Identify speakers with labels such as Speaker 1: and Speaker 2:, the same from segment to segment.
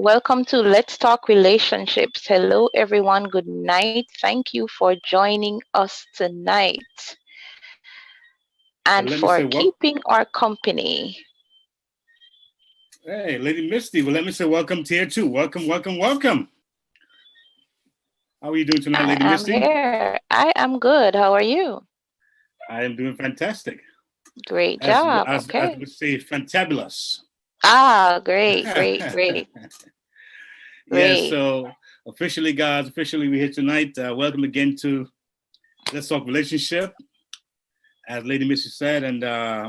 Speaker 1: Welcome to Let's Talk Relationships. Hello, everyone. Good night. Thank you for joining us tonight and
Speaker 2: Let me
Speaker 1: for
Speaker 2: say
Speaker 1: keeping our company.
Speaker 2: Hey, Lady Misty. Well, let me say welcome to you too. Welcome, welcome, welcome. How are you doing tonight, Lady Misty?
Speaker 1: I'm here. I am good. How are you?
Speaker 2: I am doing fantastic.
Speaker 1: Great job.
Speaker 2: As
Speaker 1: Okay.
Speaker 2: we say, fantabulous.
Speaker 1: Ah, great, great, great.
Speaker 2: Yes,
Speaker 1: Great.
Speaker 2: so officially, guys, officially we're here tonight. Welcome again to Let's Talk Relationship, as Lady Missy said, and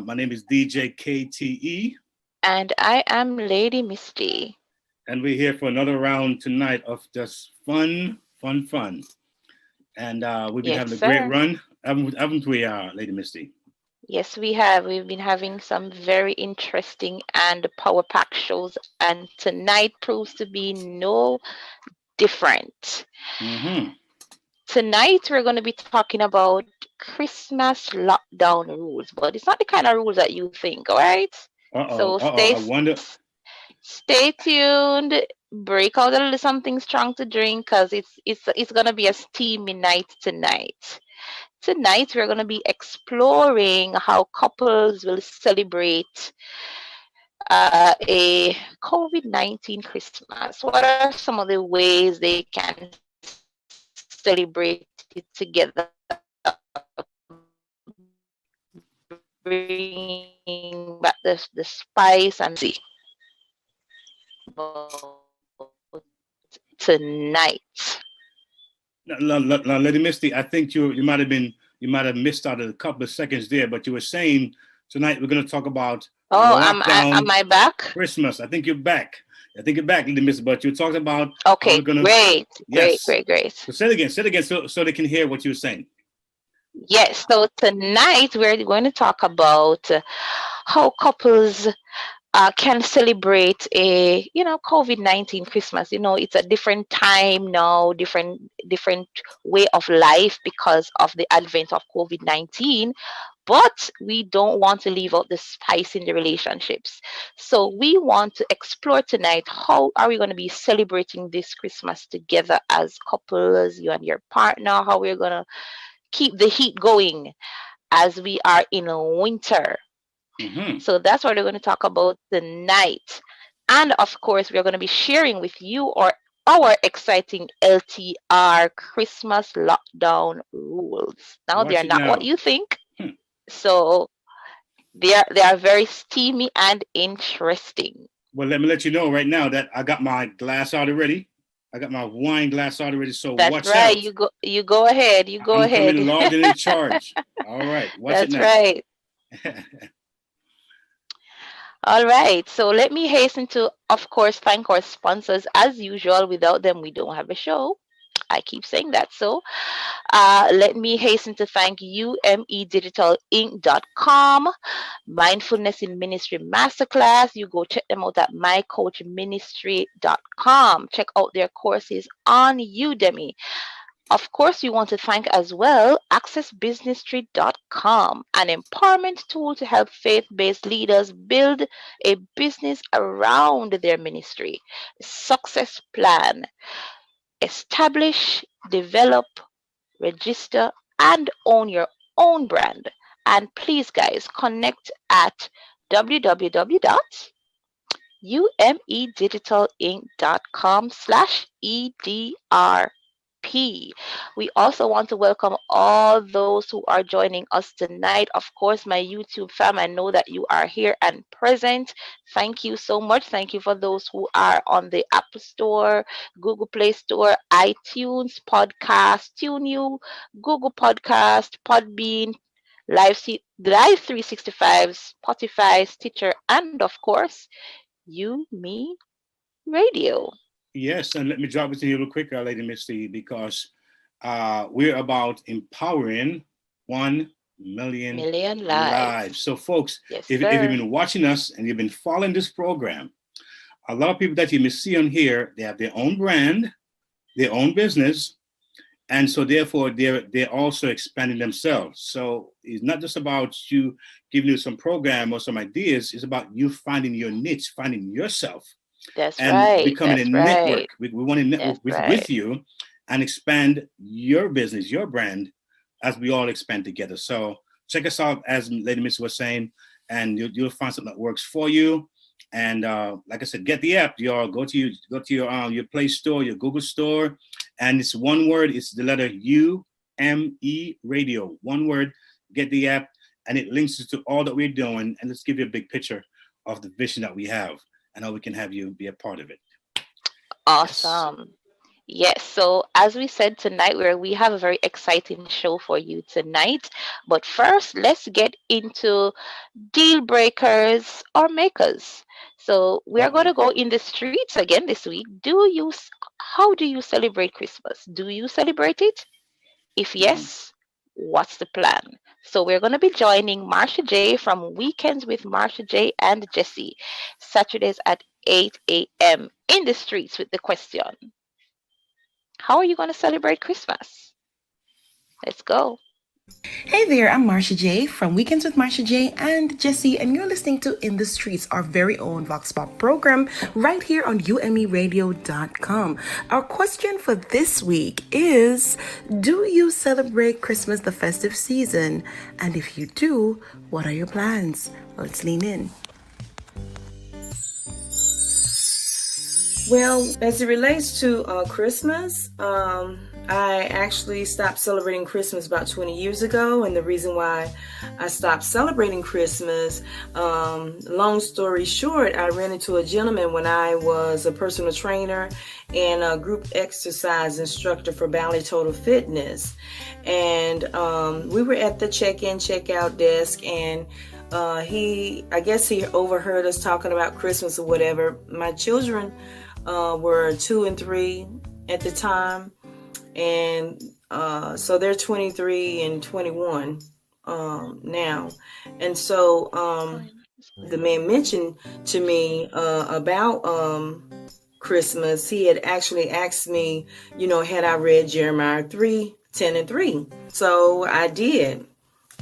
Speaker 2: my name is DJ KTE,
Speaker 1: And I am Lady Misty.
Speaker 2: and we're here for another round tonight of just fun. And we've been
Speaker 1: Yes,
Speaker 2: having a great
Speaker 1: sir.
Speaker 2: run, haven't we, Lady Misty?
Speaker 1: Yes, we have. We've been having some very interesting and power pack shows, and tonight proves to be no different.
Speaker 2: Mm-hmm.
Speaker 1: Tonight, we're going to be talking about Christmas lockdown rules, but it's not the kind of rules that you think, all right? So
Speaker 2: I wonder.
Speaker 1: stay tuned. Break out a little something strong to drink because it's gonna be a steamy night tonight. Tonight we're gonna be exploring how couples will celebrate a COVID-19 Christmas. What are some of the ways they can celebrate it together, bringing back the spice and the spice and the tonight.
Speaker 2: Now, Lady Misty, I think you might have missed out a couple of seconds there, but you were saying tonight we're going to talk about
Speaker 1: Oh, am
Speaker 2: lockdown
Speaker 1: I back?
Speaker 2: Christmas. I think you're back. I think you're back, Lady Misty, but you talked about how we're
Speaker 1: Okay,
Speaker 2: going to,
Speaker 1: great, great,
Speaker 2: yes.
Speaker 1: great, great.
Speaker 2: So say it again so they can hear what you were saying.
Speaker 1: Yes, so tonight we're going to talk about how couples can celebrate a COVID-19 Christmas. It's a different time now, different way of life because of the advent of COVID-19. But we don't want to leave out the spice in the relationships. So we want to explore tonight how are we going to be celebrating this Christmas together as couples, you and your partner, how we're going to keep the heat going as we are in winter.
Speaker 2: Mm-hmm.
Speaker 1: So that's what we're going to talk about tonight. And of course, we're going to be sharing with you our exciting LTR Christmas lockdown rules. Now, they
Speaker 2: Watch
Speaker 1: are
Speaker 2: it
Speaker 1: not what
Speaker 2: now.
Speaker 1: you think. So they are very steamy and interesting.
Speaker 2: Well, let me let you know right now that I got my glass out already. I got my wine glass out already, so
Speaker 1: That's
Speaker 2: watch
Speaker 1: right.
Speaker 2: out.
Speaker 1: You go ahead. You go
Speaker 2: I'm coming
Speaker 1: ahead.
Speaker 2: large and in charge. All right, watch it
Speaker 1: That's
Speaker 2: now.
Speaker 1: right. All right. So let me hasten to, of course, thank our sponsors as usual. Without them, we don't have a show. I keep saying that. So let me hasten to thank UMEDigitalInc.com, Mindfulness in Ministry Masterclass. You go check them out at mycoachministry.com. Check out their courses on Udemy. Of course, we want to thank as well accessbusinessstreet.com, an empowerment tool to help faith-based leaders build a business around their ministry. Success plan. Establish, develop, register, and own your own brand. And please, guys, connect at www.umedigital.com/EDRP. We also want to welcome all those who are joining us tonight. Of course, my YouTube fam, I know that you are here and present. Thank you so much. Thank you for those who are on the App Store, Google Play Store, iTunes, Podcast, TuneU, Google Podcast, Podbean, Live 365, Spotify, Stitcher, and of course, You Me Radio.
Speaker 2: Yes, and let me drop it to you real quick, Lady Misty, because we're about empowering 1 million
Speaker 1: Million
Speaker 2: lives.
Speaker 1: lives.
Speaker 2: So, folks,
Speaker 1: Yes,
Speaker 2: if you've
Speaker 1: sir.
Speaker 2: been watching us and you've been following this program, a lot of people that you may see on here, they have their own brand, their own business, and so therefore they're also expanding themselves. So it's not just about you giving you some program or some ideas, it's about you finding your niche, finding yourself,
Speaker 1: That's
Speaker 2: and
Speaker 1: right.
Speaker 2: becoming a
Speaker 1: That's right.
Speaker 2: network. We want to network
Speaker 1: That's
Speaker 2: with
Speaker 1: right.
Speaker 2: you and expand your business, your brand, as we all expand together. So check us out, as Lady Miss was saying, and you'll find something that works for you. And like I said, get the app. Y'all go to your Play Store, your Google Store, and it's one word. It's the letter UME Radio. One word. Get the app, and it links to all that we're doing. And let's give you a big picture of the vision that we have and how we can have you be a part of it. Yes.
Speaker 1: Awesome. Yes, so as we said tonight, we have a very exciting show for you tonight. But first, let's get into deal breakers or makers. So we are going
Speaker 2: Uh-oh.
Speaker 1: to go in the streets again this week. How do you celebrate Christmas? Do you celebrate it? If
Speaker 2: Mm-hmm.
Speaker 1: yes, what's the plan? So we're going to be joining Marsha J from Weekends with Marsha J and Jesse, Saturdays at 8 a.m. in the streets with the question, how are you going to celebrate Christmas? Let's go.
Speaker 3: Hey there, I'm Marsha J from Weekends with Marsha J and Jesse, and you're listening to In the Streets, our very own Vox Pop program, right here on UMERadio.com. Our question for this week is, do you celebrate Christmas, the festive season? And if you do, what are your plans? Let's lean in.
Speaker 4: Well, as it relates to Christmas, I actually stopped celebrating Christmas about 20 years ago. And the reason why I stopped celebrating Christmas, long story short, I ran into a gentleman when I was a personal trainer and a group exercise instructor for Bally Total Fitness. And we were at the check-in, check-out desk, and I guess he overheard us talking about Christmas or whatever. My children were 2 and 3 at the time, and so they're 23 and 21 now. And so the man mentioned to me about Christmas. He had actually asked me, had I read Jeremiah 3:10-3. So I did.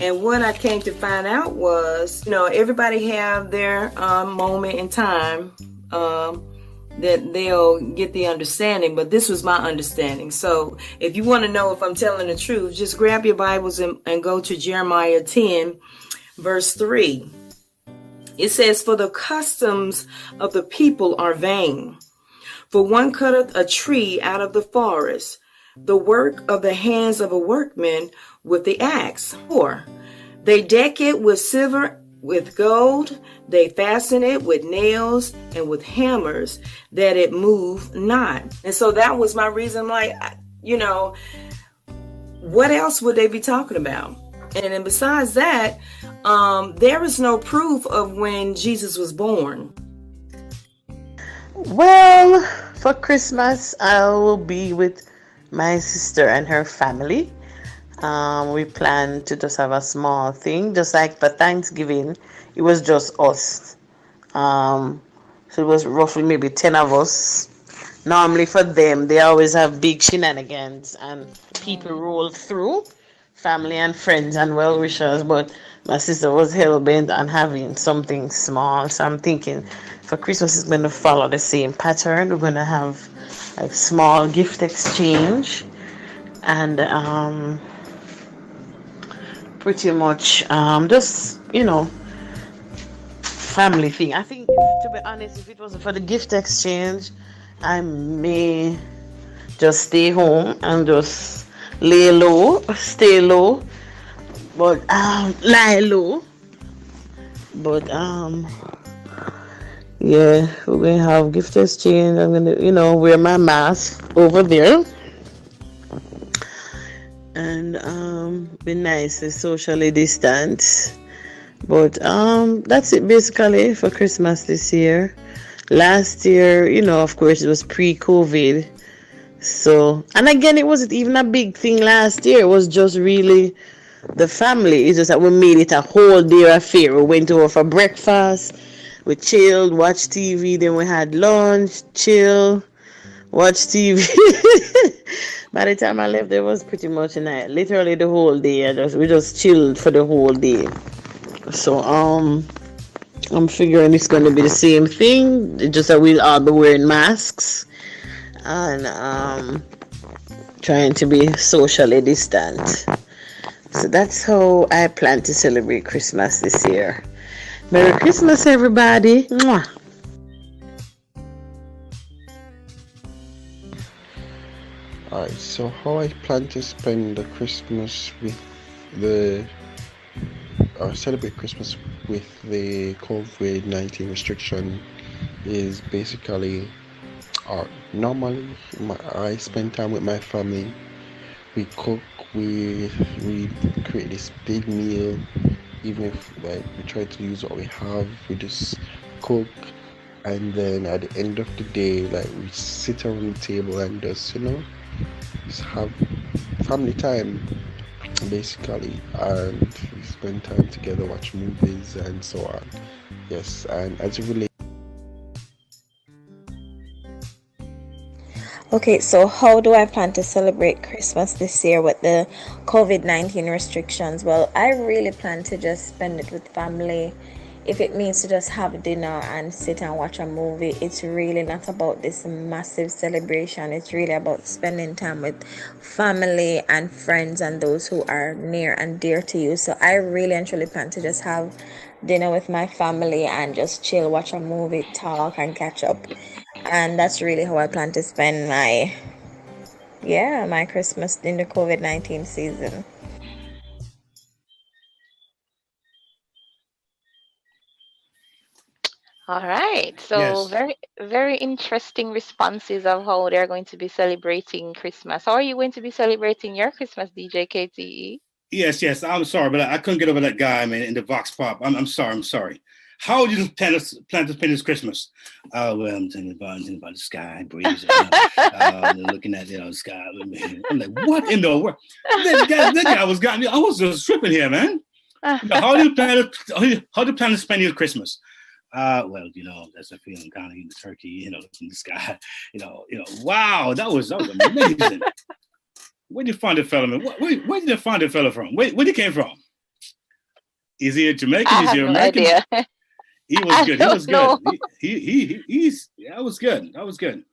Speaker 4: And what I came to find out was, everybody have their moment in time that they'll get the understanding, but this was my understanding. So if you want to know if I'm telling the truth, just grab your Bibles and go to Jeremiah 10, verse 3. It says, "For the customs of the people are vain. For one cutteth a tree out of the forest, the work of the hands of a workman with the axe. Or they deck it with silver, with gold, they fasten it with nails and with hammers, that it move not." And so that was my reason, what else would they be talking about? And then besides that, there is no proof of when Jesus was born.
Speaker 5: Well, for Christmas, I will be with my sister and her family. We plan to just have a small thing, just like for Thanksgiving, it was just us. So it was roughly maybe 10 of us. Normally for them, they always have big shenanigans and people roll through, family and friends and well wishers. But my sister was hell bent on having something small. So I'm thinking for Christmas, it's going to follow the same pattern. We're going to have like small gift exchange and pretty much just family thing. I think, to be honest, if it wasn't for the gift exchange, I may just stay home and just lay low, stay low, but lie low. But yeah, we're gonna have gift exchange. I'm gonna wear my mask over there and be nice and socially distant. But that's it basically for Christmas this year. Last year, of course, it was pre-COVID. So, and again, it wasn't even a big thing last year. It was just really the family. It's just that we made it a whole day affair. We went over for breakfast, we chilled, watched TV, then we had lunch, chill, watch TV. By the time I left, there was pretty much a night. Literally the whole day. We just chilled for the whole day. So I'm figuring it's gonna be the same thing, just that we'll all be wearing masks and trying to be socially distant. So that's how I plan to celebrate Christmas this year. Merry Christmas, everybody. Mwah.
Speaker 6: Alright, so how I plan to spend the Christmas with the or celebrate Christmas with the COVID-19 restriction is basically Normally, I spend time with my family. We cook, we create this big meal. Even if like we try to use what we have, we just cook, and then at the end of the day, like we sit around the table and just just have family time basically, and we spend time together, watch movies and so on. Yes, and as it relates.
Speaker 7: Okay, so how do I plan to celebrate Christmas this year with the COVID-19 restrictions? Well, I really plan to just spend it with family. If it means to just have dinner and sit and watch a movie, it's really not about this massive celebration. It's really about spending time with family and friends and those who are near and dear to you. So I really and truly plan to just have dinner with my family and just chill, watch a movie, talk, and catch up. And that's really how I plan to spend my Christmas in the COVID-19 season.
Speaker 1: All right. So
Speaker 2: Yes.
Speaker 1: very, very interesting responses of how they're going to be celebrating Christmas. How are you going to be celebrating your Christmas, DJ KTE?
Speaker 2: Yes, yes. I'm sorry, but I couldn't get over that guy, man, in the Vox Pop. I'm sorry. I'm sorry. How do you plan to spend this Christmas? Well, I'm thinking about the sky, breeze, looking at the sky. I'm like, what in the world? That guy was got me. I was just tripping here, man. How do you plan to spend your Christmas? Well, that's a feeling kind of in the turkey, in the sky, wow, that was amazing. Where did you find the fella, man? Where did you find the fella from? Where did he came from? Is he a Jamaican?
Speaker 1: I
Speaker 2: Is he
Speaker 1: have no
Speaker 2: American?
Speaker 1: idea.
Speaker 2: He was
Speaker 1: I
Speaker 2: good. He
Speaker 1: don't
Speaker 2: was good.
Speaker 1: know.
Speaker 2: That was good. That was good.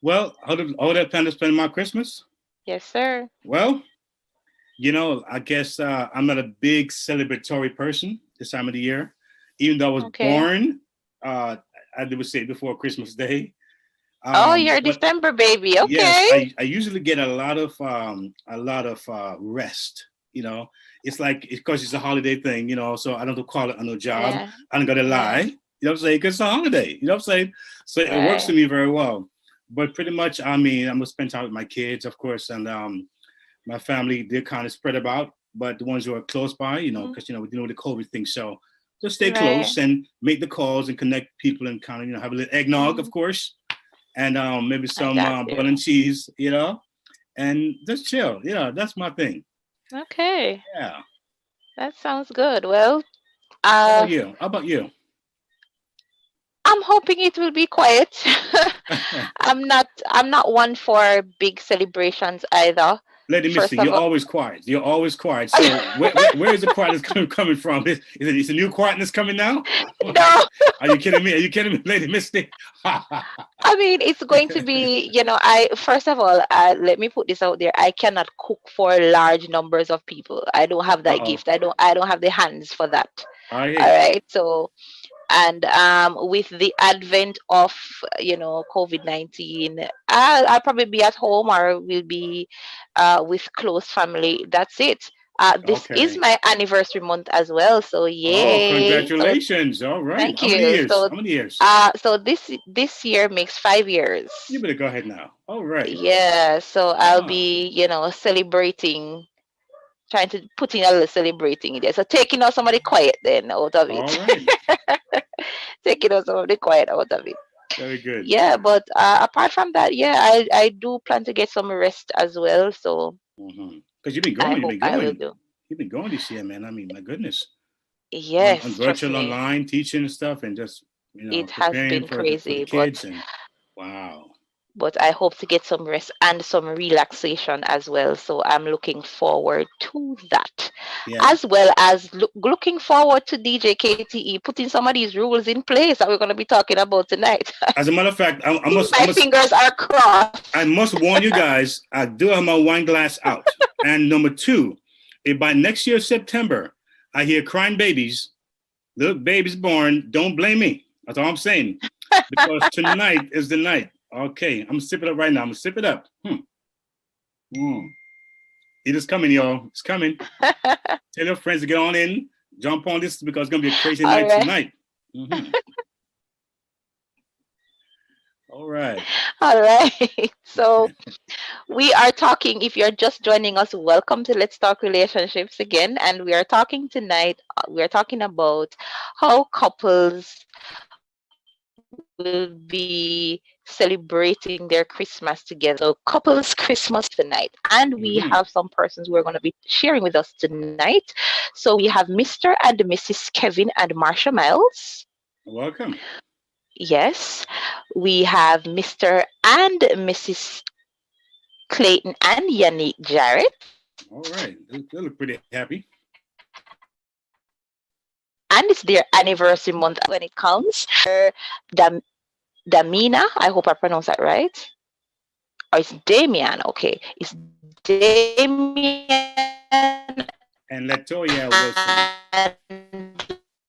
Speaker 2: Well, how did I plan to spend my Christmas?
Speaker 1: Yes, sir.
Speaker 2: Well, I guess I'm not a big celebratory person this time of the year. Even though I was
Speaker 1: Okay.
Speaker 2: born, I would say before Christmas Day.
Speaker 1: Oh, you're a
Speaker 2: But
Speaker 1: December baby.
Speaker 2: yes,
Speaker 1: Okay.
Speaker 2: I usually get a lot of rest. It's like because it's a holiday thing. So I don't call it on no job.
Speaker 1: Yeah.
Speaker 2: I don't gotta lie.
Speaker 1: Yeah.
Speaker 2: You know what I'm saying? Because it's a holiday. You know what I'm saying? So it works for
Speaker 1: Right.
Speaker 2: me very well. But pretty much, I mean, I'm gonna spend time with my kids, of course, and my family. They're kind of spread about, but the ones who are close by,
Speaker 1: Mhm.
Speaker 2: because we deal with the COVID thing. So just stay
Speaker 1: Right.
Speaker 2: close and make the calls and connect people and kind of have a little eggnog, of
Speaker 1: Mhm.
Speaker 2: course, and maybe
Speaker 1: I
Speaker 2: some
Speaker 1: got
Speaker 2: bun
Speaker 1: you.
Speaker 2: and cheese, and just chill. Yeah, that's my thing.
Speaker 1: Okay.
Speaker 2: Yeah.
Speaker 1: That sounds good. Well,
Speaker 2: How about
Speaker 1: uh,
Speaker 2: you? How about you?
Speaker 1: I'm hoping it will be quiet. I'm not one for big celebrations either.
Speaker 2: Lady Misty,
Speaker 1: First of
Speaker 2: you're
Speaker 1: all,
Speaker 2: always quiet. You're always quiet. So where is the quietness coming from? Is a new quietness coming now?
Speaker 1: no.
Speaker 2: Are you kidding me? Are you kidding me, Lady Misty?
Speaker 1: I mean, it's going to be, I first of all, let me put this out there. I cannot cook for large numbers of people. I don't have that
Speaker 2: Uh-oh.
Speaker 1: gift. I don't have the hands for that.
Speaker 2: I
Speaker 1: All
Speaker 2: hate.
Speaker 1: right. So, and with the advent of COVID-19, I'll probably be at home or will be with close family. That's it. This is
Speaker 2: Okay.
Speaker 1: my anniversary month as well, so
Speaker 2: Oh,
Speaker 1: yay! So
Speaker 2: congratulations. All right.
Speaker 1: thank
Speaker 2: How many
Speaker 1: you.
Speaker 2: years?
Speaker 1: So
Speaker 2: How many years?
Speaker 1: this year makes 5 years.
Speaker 2: You better go ahead now. All right.
Speaker 1: Yeah, so I'll
Speaker 2: Ah,
Speaker 1: be celebrating, trying to put in a little celebrating in there. So taking out some of the quiet then out of
Speaker 2: all
Speaker 1: it.
Speaker 2: right.
Speaker 1: Taking out some of the quiet out of it.
Speaker 2: Very good.
Speaker 1: Yeah, but apart from that, yeah, I do plan to get some rest as well. So
Speaker 2: Because you've been
Speaker 1: I
Speaker 2: going,
Speaker 1: hope I will do.
Speaker 2: you've been going this year, man. I mean, my goodness, on
Speaker 1: Yes, trust
Speaker 2: virtual
Speaker 1: me,
Speaker 2: online teaching and stuff, and just
Speaker 1: it has
Speaker 2: preparing
Speaker 1: been
Speaker 2: for the
Speaker 1: crazy,
Speaker 2: kids, and wow,
Speaker 1: but I hope to get some rest and some relaxation as well. So I'm looking forward to that,
Speaker 2: yeah.
Speaker 1: as well as looking forward to DJ KTE putting some of these rules in place that we're going to be talking about tonight.
Speaker 2: As a matter of fact,
Speaker 1: My fingers are crossed.
Speaker 2: I must warn you guys. I do have my wine glass out, and number two, if by next year September I hear crying babies, little babies born, don't blame me. That's all I'm saying. Because tonight is the night. Okay, I'm gonna sip it up right now. I'm gonna sip it up. It is coming, y'all. It's coming. Tell your friends to get on in, jump on this because it's gonna be a crazy
Speaker 1: All
Speaker 2: night
Speaker 1: right.
Speaker 2: tonight. Mhm. All right.
Speaker 1: All right. So we are talking, if you're just joining us, welcome to Let's Talk Relationships again. And we are talking tonight, we are talking about how couples will be celebrating their Christmas together. So couples Christmas tonight. And we have some
Speaker 2: Mm-hmm.
Speaker 1: persons who are going to be sharing with us tonight. So we have Mr. and Mrs. Kevin and Marsha Miles.
Speaker 2: Welcome.
Speaker 1: Yes. We have Mr. and Mrs. Clayton and Yannick Jarrett.
Speaker 2: All right. They look pretty happy.
Speaker 1: And it's their anniversary month when it comes. Dam- Damina, I hope I pronounced that right. Or it's Damian, okay. It's Damian
Speaker 2: And Latoya Wilson.
Speaker 1: and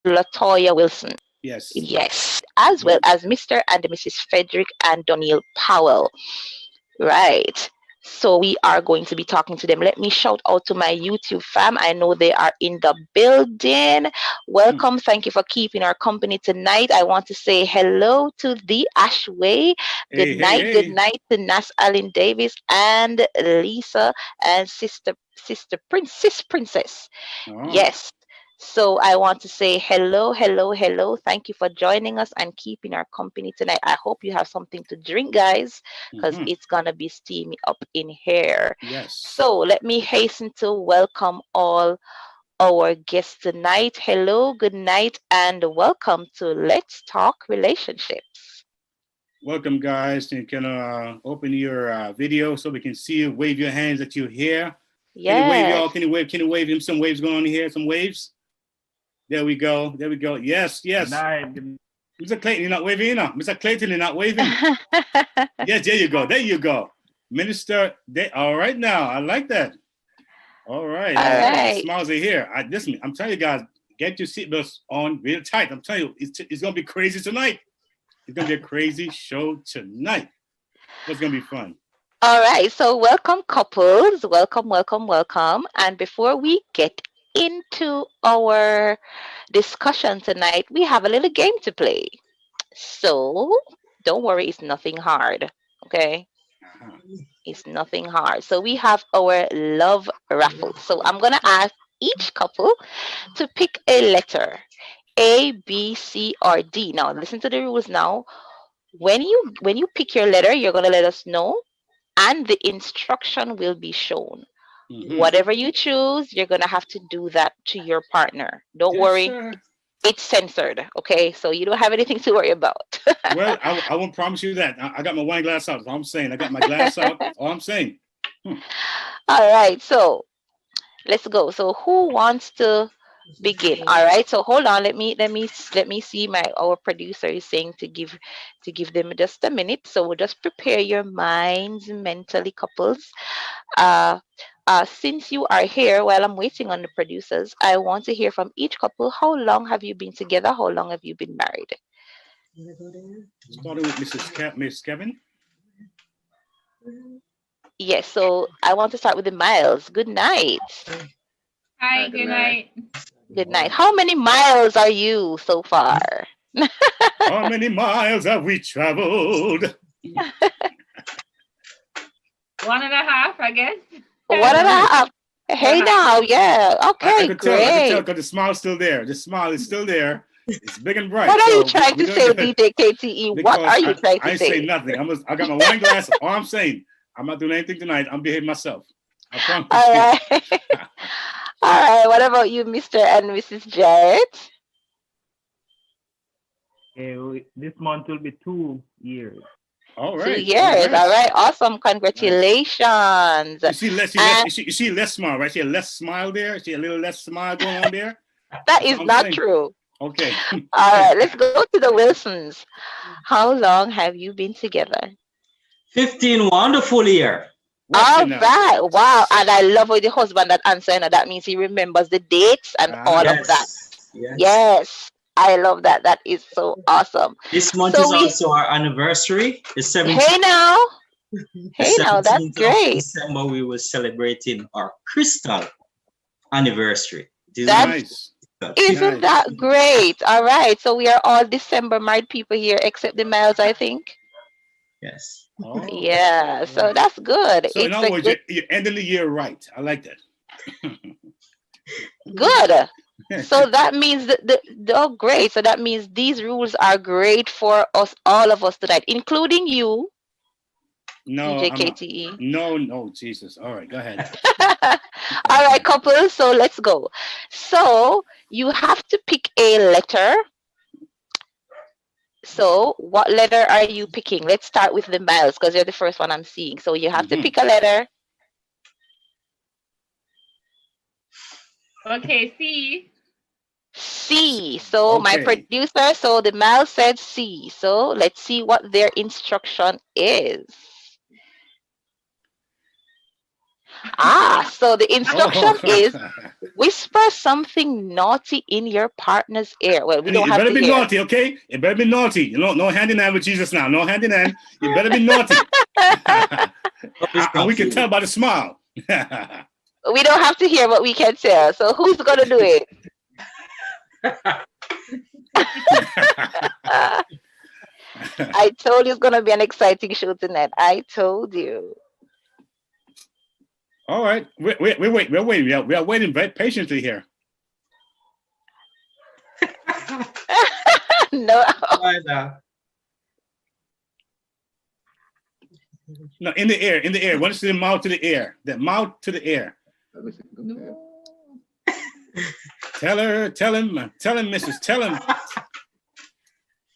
Speaker 1: Latoya Wilson.
Speaker 2: Yes.
Speaker 1: Yes. As well
Speaker 2: Mm-hmm.
Speaker 1: as Mr. and Mrs. Frederick and Doniel Powell. Right. So we are going to be talking to them. Let me shout out to my YouTube fam. I know they are in the building.
Speaker 2: Mm.
Speaker 1: Welcome. Thank you for keeping our company tonight. I want to say hello to the Ashway. Good
Speaker 2: Hey, hey,
Speaker 1: night. Good
Speaker 2: hey.
Speaker 1: night to Nas Allen Davis and Lisa and Sis Princess.
Speaker 2: Oh.
Speaker 1: Yes. So I want to say hello, hello, hello. Thank you for joining us and keeping our company tonight. I hope you have something to drink, guys, because
Speaker 2: Mm-hmm.
Speaker 1: it's gonna be steamy up in here.
Speaker 2: Yes.
Speaker 1: So let me hasten to welcome all our guests tonight. Hello, good night, and welcome to Let's Talk Relationships.
Speaker 2: Welcome, guys. You can open your video so we can see you. Wave your hands that you're here. Can you wave, y'all?
Speaker 1: Yes.
Speaker 2: Can you wave? Can you wave him? Some waves going on here. Some waves. There we go. There we go. Yes, yes. Mr. Clayton, you're not waving, you know. Mr. Clayton, you're not waving. Yes, there you go. There you go. Minister, all right now. I like that. All right,
Speaker 1: All
Speaker 2: all right. The
Speaker 1: right.
Speaker 2: smiles are here. Listen, I'm telling you guys, get your seatbelts on real tight. I'm telling you, it's going to be crazy tonight. It's going to be a crazy show tonight. It's going to be fun.
Speaker 1: All right, so welcome, couples. Welcome, welcome, welcome. And before we get into our discussion tonight, we have a little game to play. So don't worry, it's nothing hard. Okay,
Speaker 2: Uh-huh.
Speaker 1: it's nothing hard. So we have our love raffle. So I'm gonna ask each couple to pick a letter, A, B, C, or D. Now listen to the rules. Now, when you pick your letter, you're gonna let us know and the instruction will be shown.
Speaker 2: Mm-hmm.
Speaker 1: Whatever you choose, you're going to have to do that to your partner. Don't
Speaker 2: Yes,
Speaker 1: worry,
Speaker 2: sir.
Speaker 1: it's censored, okay? So you don't have anything to worry about.
Speaker 2: Well, I won't promise you that. I got my wine glass out. That's all I'm saying. I got my glass out. That's all I'm saying. Hmm.
Speaker 1: All right, so let's go. So who wants to begin? All right, so hold on. Let me see. My our producer is saying to give them just a minute. So we'll just prepare your minds mentally, couples. Uh, since you are here, while I'm waiting on the producers, I want to hear from each couple. How long have you been together? How long have you been married?
Speaker 2: Starting with Miss Kevin.
Speaker 1: Yes, so I want to start with the Miles. Good night.
Speaker 8: Hi, good night.
Speaker 1: Good night. How many miles are you so far?
Speaker 2: How many miles have we traveled?
Speaker 8: 1.5, I guess.
Speaker 1: What and a half? Hey now, yeah.
Speaker 2: I
Speaker 1: Okay,
Speaker 2: could tell. I could tell
Speaker 1: great.
Speaker 2: because the smile's still there. The smile is still there. It's big and bright.
Speaker 1: What are you
Speaker 2: So
Speaker 1: trying
Speaker 2: we're
Speaker 1: to
Speaker 2: doing
Speaker 1: say,
Speaker 2: good.
Speaker 1: DJ KTE? What
Speaker 2: Because
Speaker 1: are you trying
Speaker 2: I
Speaker 1: to
Speaker 2: ain't saying
Speaker 1: say?
Speaker 2: nothing. I got my wine glass. All I'm saying, I'm not doing anything tonight. I'm behaving myself. I promise
Speaker 1: All
Speaker 2: you.
Speaker 1: right. All right. What about you, Mr. and Mrs. Jarrett?
Speaker 9: This month will be 2 years.
Speaker 2: All
Speaker 1: 2 years.
Speaker 2: right.
Speaker 1: All
Speaker 2: Congrats.
Speaker 1: right. Awesome.
Speaker 2: Nice.
Speaker 1: Congratulations.
Speaker 2: You see less.
Speaker 1: And
Speaker 2: You see less smile, right? See a less smile there. See a little less smile going on there.
Speaker 1: that
Speaker 2: That's
Speaker 1: is
Speaker 2: all I'm
Speaker 1: not
Speaker 2: saying.
Speaker 1: true.
Speaker 2: Okay.
Speaker 1: All right. Let's go to the Wilsons. How long have you been together?
Speaker 10: 15 wonderful year.
Speaker 2: Watch
Speaker 1: All
Speaker 2: it now.
Speaker 1: right. Wow. And I love how the husband that answer. And that means he remembers the dates and all of that.
Speaker 10: Yes.
Speaker 1: Yes. I love that. That is so awesome.
Speaker 10: This month
Speaker 1: So
Speaker 10: is also our anniversary. The 17th,
Speaker 1: hey now.
Speaker 10: the
Speaker 1: Hey now, that's
Speaker 10: 17th of
Speaker 1: great.
Speaker 10: December, we were celebrating our crystal anniversary. This is
Speaker 2: Nice.
Speaker 1: Isn't
Speaker 2: Nice.
Speaker 1: that great? All right. So we are all December married people here except the Miles, I think.
Speaker 10: Yes.
Speaker 2: Oh,
Speaker 1: Yeah,
Speaker 2: all
Speaker 1: so
Speaker 2: right.
Speaker 1: that's good.
Speaker 2: So in
Speaker 1: It's
Speaker 2: other
Speaker 1: a
Speaker 2: words,
Speaker 1: good,
Speaker 2: you're ending the year right. I like that.
Speaker 1: good. So that means oh, great. So that means these rules are great for us, all of us tonight, including you,
Speaker 2: No, I'm not.
Speaker 1: DJKTE.
Speaker 2: No, no, Jesus. All right, go ahead.
Speaker 1: All right, couples. So let's go. So you have to pick a letter. So what letter are you picking? Let's start with the Miles because you're the first one I'm seeing. So you have to pick a letter.
Speaker 8: Okay, C.
Speaker 1: C. So my
Speaker 2: Okay.
Speaker 1: producer, so the Miles said C. So let's see what their instruction is. So the instruction
Speaker 2: Oh,
Speaker 1: is whisper something naughty in your partner's ear. Well, we
Speaker 2: and
Speaker 1: don't
Speaker 2: it
Speaker 1: have
Speaker 2: better
Speaker 1: to
Speaker 2: be
Speaker 1: hear.
Speaker 2: naughty, okay? It better be naughty. You know, no hand in hand with Jesus now. No hand in hand. It better be naughty. And we can tell by the smile.
Speaker 1: We don't have to hear what we can tell. So who's gonna do it? I told you it's gonna be an exciting show tonight. I told you.
Speaker 2: All right. We're waiting. We are waiting very patiently here.
Speaker 1: No.
Speaker 2: No, in the air, in the air. What is the mouth to the air? The mouth to the air. Tell him, missus, tell him.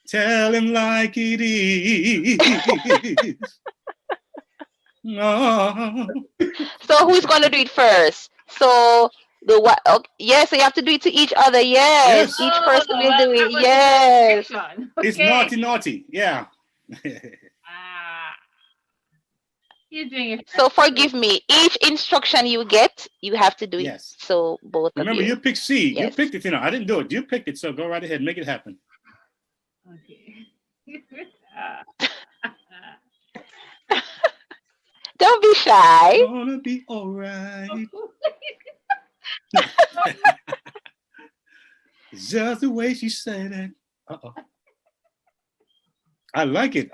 Speaker 2: Tell him like it is. No.
Speaker 1: So who's gonna do it first? So the what? Okay, yes, so you have to do it to each other. Yes,
Speaker 2: Yes.
Speaker 1: each person will do it.
Speaker 8: That was
Speaker 1: Yes.
Speaker 8: the restriction.
Speaker 2: It's
Speaker 8: Okay.
Speaker 2: naughty. Yeah.
Speaker 8: He's doing it.
Speaker 1: So forgive me. Each instruction you get, you have to do it.
Speaker 2: Yes.
Speaker 1: So both of
Speaker 2: Remember,
Speaker 1: you.
Speaker 2: you picked C. You
Speaker 1: Yes.
Speaker 2: picked it. I didn't do it. You picked it. So go right ahead. Make it happen.
Speaker 8: Okay.
Speaker 1: Don't be shy.
Speaker 2: Gonna be all right. Just the way she said it. Uh-oh. I like it.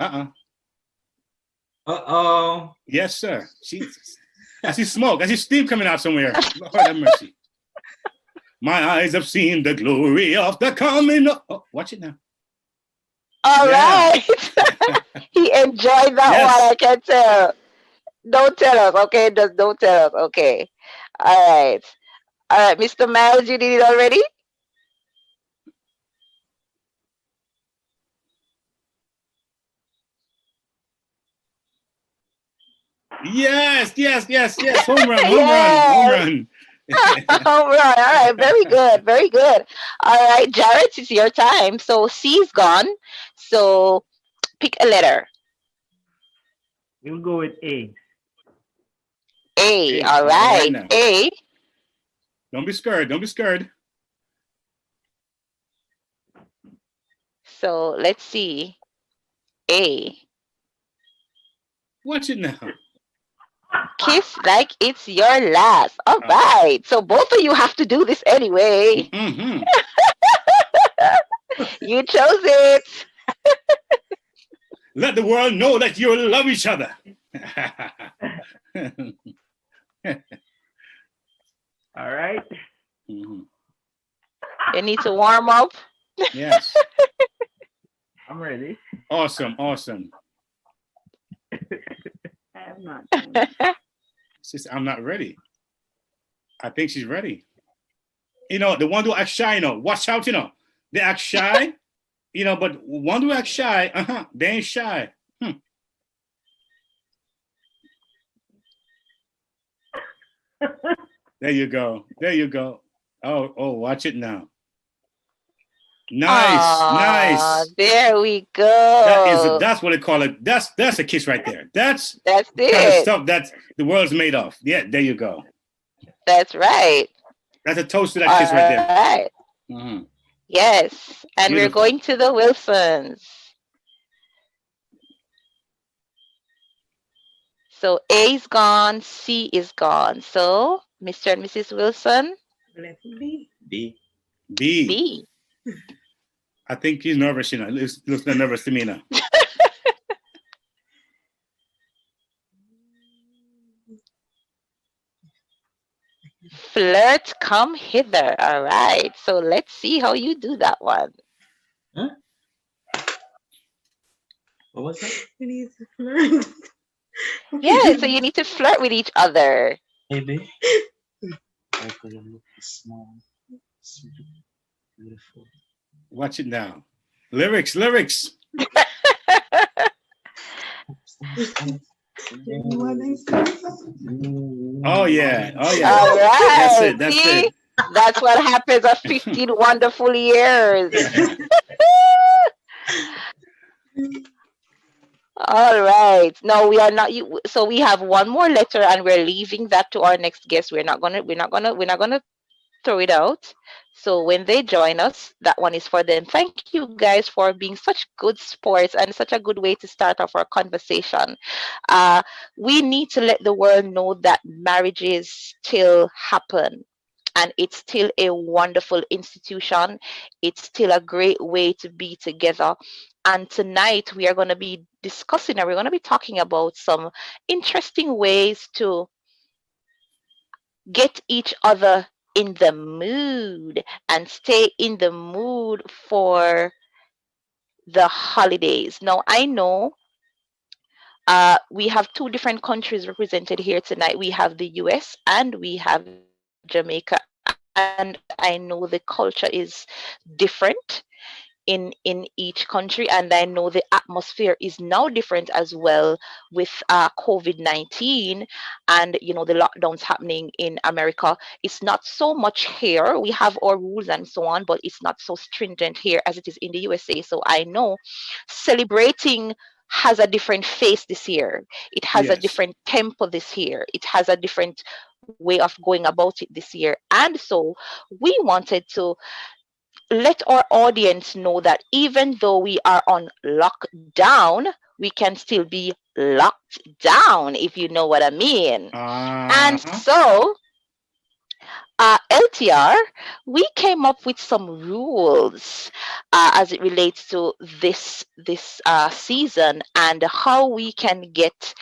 Speaker 10: Uh-oh.
Speaker 2: Yes, sir. Jesus. I see smoke. I see steam coming out somewhere. Lord have mercy. My eyes have seen the glory of the coming. Oh, watch it now.
Speaker 1: All right. He enjoyed that
Speaker 2: Yes.
Speaker 1: one, I can tell. Don't tell us, okay? Just don't tell us, okay? All right. All right, Mr. Miles, you did it already?
Speaker 2: Yes. Home run.
Speaker 1: Home run. All right. Very good. All right, Jared, it's your time. So C's gone. So pick a letter.
Speaker 9: We'll go with A.
Speaker 1: A.
Speaker 2: A.
Speaker 1: All
Speaker 2: All right
Speaker 1: right.
Speaker 2: now.
Speaker 1: A.
Speaker 2: Don't be scared.
Speaker 1: So let's see. A.
Speaker 2: Watch it now.
Speaker 1: Kiss like it's your last. All right. So both of you have to do this anyway.
Speaker 2: Mm-hmm.
Speaker 1: You chose it.
Speaker 2: Let the world know that you love each other.
Speaker 9: All right.
Speaker 2: Mm-hmm.
Speaker 1: You need to warm up.
Speaker 2: Yes.
Speaker 9: I'm ready.
Speaker 2: Awesome.
Speaker 9: I am not.
Speaker 2: Sister, I'm not ready. I think she's ready. You know, the one who act shy, watch out, they act shy, but one who act shy, they ain't shy. There you go. Oh, watch it now. Nice.
Speaker 1: There we go.
Speaker 2: That's what they call it. That's a kiss right there. That's
Speaker 1: it.
Speaker 2: The kind of stuff that the world's made of. Yeah, there you go.
Speaker 1: That's right.
Speaker 2: That's a toast to that kiss right there.
Speaker 1: Right.
Speaker 2: Mm-hmm.
Speaker 1: Yes. And
Speaker 2: Beautiful.
Speaker 1: we're going to the Wilsons. So A is gone, C is gone. So Mr. and Mrs. Wilson.
Speaker 10: B.
Speaker 2: I think he's nervous, looks nervous to me now.
Speaker 1: Flirt, come hither. All right. So let's see how you do that one.
Speaker 10: Huh? What was that?
Speaker 5: We need to flirt.
Speaker 1: Yeah, so you need to flirt with each other.
Speaker 10: Maybe. I could look small, sweet, beautiful.
Speaker 2: Watch it now. Lyrics, lyrics. Oh yeah, oh yeah.
Speaker 1: All
Speaker 2: That's
Speaker 1: right.
Speaker 2: it. That's
Speaker 1: See?
Speaker 2: it.
Speaker 1: That's what happens of 15 wonderful years. All right. No, we are not you so we have one more letter and we're leaving that to our next guest. We're not gonna throw it out. So when they join us, that one is for them. Thank you guys for being such good sports and such a good way to start off our conversation. Uh, we need to let the world know that marriages still happen and it's still a wonderful institution. It's still a great way to be together. And tonight we are going to be discussing and we're going to be talking about some interesting ways to get each other in the mood and stay in the mood for the holidays. Now, I know we have two different countries represented here tonight. We have the US and we have Jamaica, and I know the culture is different in each country, and I know the atmosphere is now different as well with COVID-19 and the lockdowns happening in America. It's not so much here. We have our rules and so on, but it's not so stringent here as it is in the USA. So I know celebrating has a different face this year. It has a
Speaker 2: Yes.
Speaker 1: different tempo this year. It has a different way of going about it this year. And so we wanted to let our audience know that even though we are on lockdown, we can still be locked down, if you know what I mean. And
Speaker 2: Uh-huh.
Speaker 1: so, LTR, we came up with some rules as it relates to this season and how we can get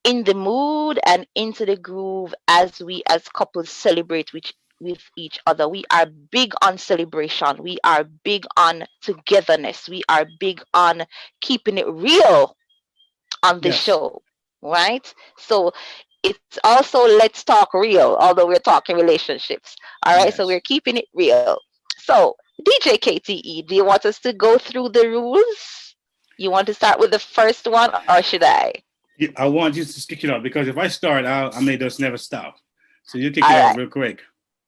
Speaker 1: in the mood and into the groove as we as couples celebrate with each other. We are big on celebration. We are big on togetherness. We are big on keeping it real on the
Speaker 2: Yes.
Speaker 1: show, right? So it's also let's talk real, although we're talking relationships. All right, so
Speaker 2: Yes.
Speaker 1: we're keeping it real. So DJ KTE, do you want us to go through the rules? You want to start with the first one, or should I?
Speaker 2: I want you to kick it off because if I start, I may just never stop. So you kick it
Speaker 1: All
Speaker 2: off
Speaker 1: right.
Speaker 2: real quick.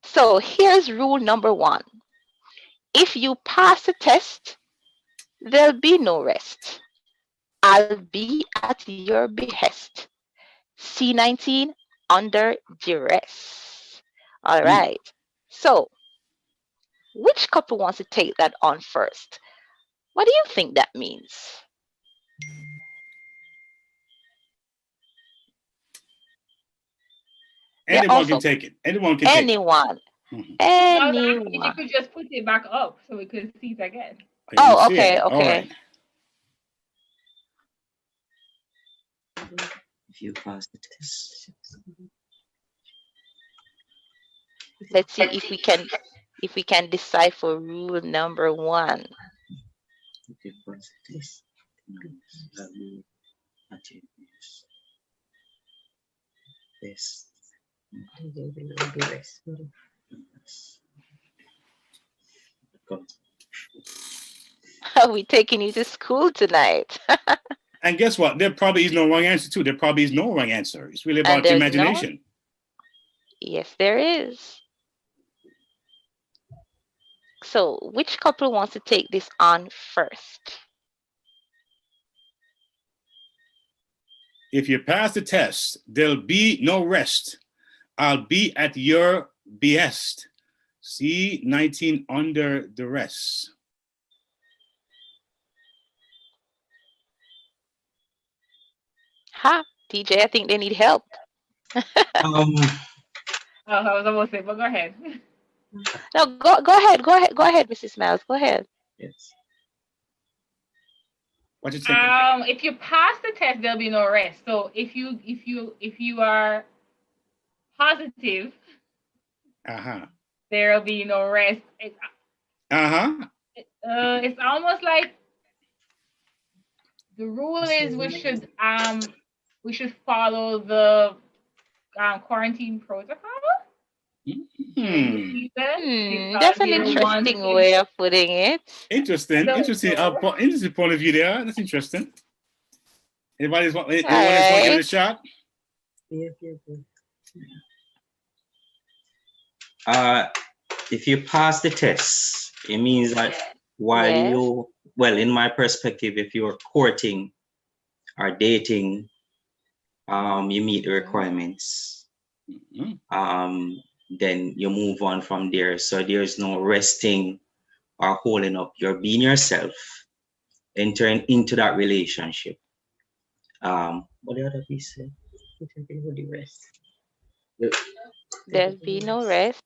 Speaker 1: So here's rule number one. If you pass the test, there'll be no rest. I'll be at your behest. C19 under duress. All
Speaker 2: Mm.
Speaker 1: right. So, which couple wants to take that on first? What do you think that means? They're
Speaker 2: Anyone can
Speaker 1: also
Speaker 2: take it. Anyone can take it.
Speaker 1: anyone.
Speaker 2: Mhm.
Speaker 8: No, I was asking if you
Speaker 1: Anyone.
Speaker 8: could just put it back up so we could see it again.
Speaker 2: I didn't
Speaker 1: Oh,
Speaker 2: see
Speaker 1: okay,
Speaker 2: it. All
Speaker 1: okay.
Speaker 2: right.
Speaker 10: If you pass the test,
Speaker 1: Let's see if we can decipher rule number one.
Speaker 10: if you pass the test, that will achieve this.
Speaker 1: Are we taking you to school tonight?
Speaker 2: And guess what? There probably is no wrong answer too. There probably is no wrong answer. It's really
Speaker 1: And
Speaker 2: about
Speaker 1: there's no?
Speaker 2: imagination.
Speaker 1: Yes, there is. So, which couple wants to take this on first?
Speaker 2: If you pass the test, there'll be no rest. I'll be at your behest. C19 under duress.
Speaker 1: Ha, TJ, I think they need help.
Speaker 10: Um,
Speaker 8: Oh, I was almost saying, but go ahead.
Speaker 1: No, go ahead, Mrs. Miles. Go ahead.
Speaker 10: yes.
Speaker 2: What you thinking?
Speaker 8: If you pass the test, there'll be no rest. So if you are positive,
Speaker 2: Uh-huh.
Speaker 8: There'll be no rest.
Speaker 2: Uh-huh.
Speaker 8: It's almost like the rule is we should follow the quarantine protocol during the season
Speaker 1: That's
Speaker 8: because
Speaker 1: an
Speaker 8: you don't want
Speaker 1: interesting way of putting it.
Speaker 2: Interesting.
Speaker 8: don't
Speaker 2: Interesting.
Speaker 8: know.
Speaker 2: Interesting point of view there. That's interesting. Anyone else want to give it a
Speaker 1: Right.
Speaker 2: shot?
Speaker 10: If you pass the test, it means that while
Speaker 1: Yes.
Speaker 10: well, in my perspective, if you're courting or dating, you meet the requirements. Then you move on from there. So there's no resting or holding up. You're being yourself, entering into that relationship. What the other piece said? The rest.
Speaker 1: There'll be no rest.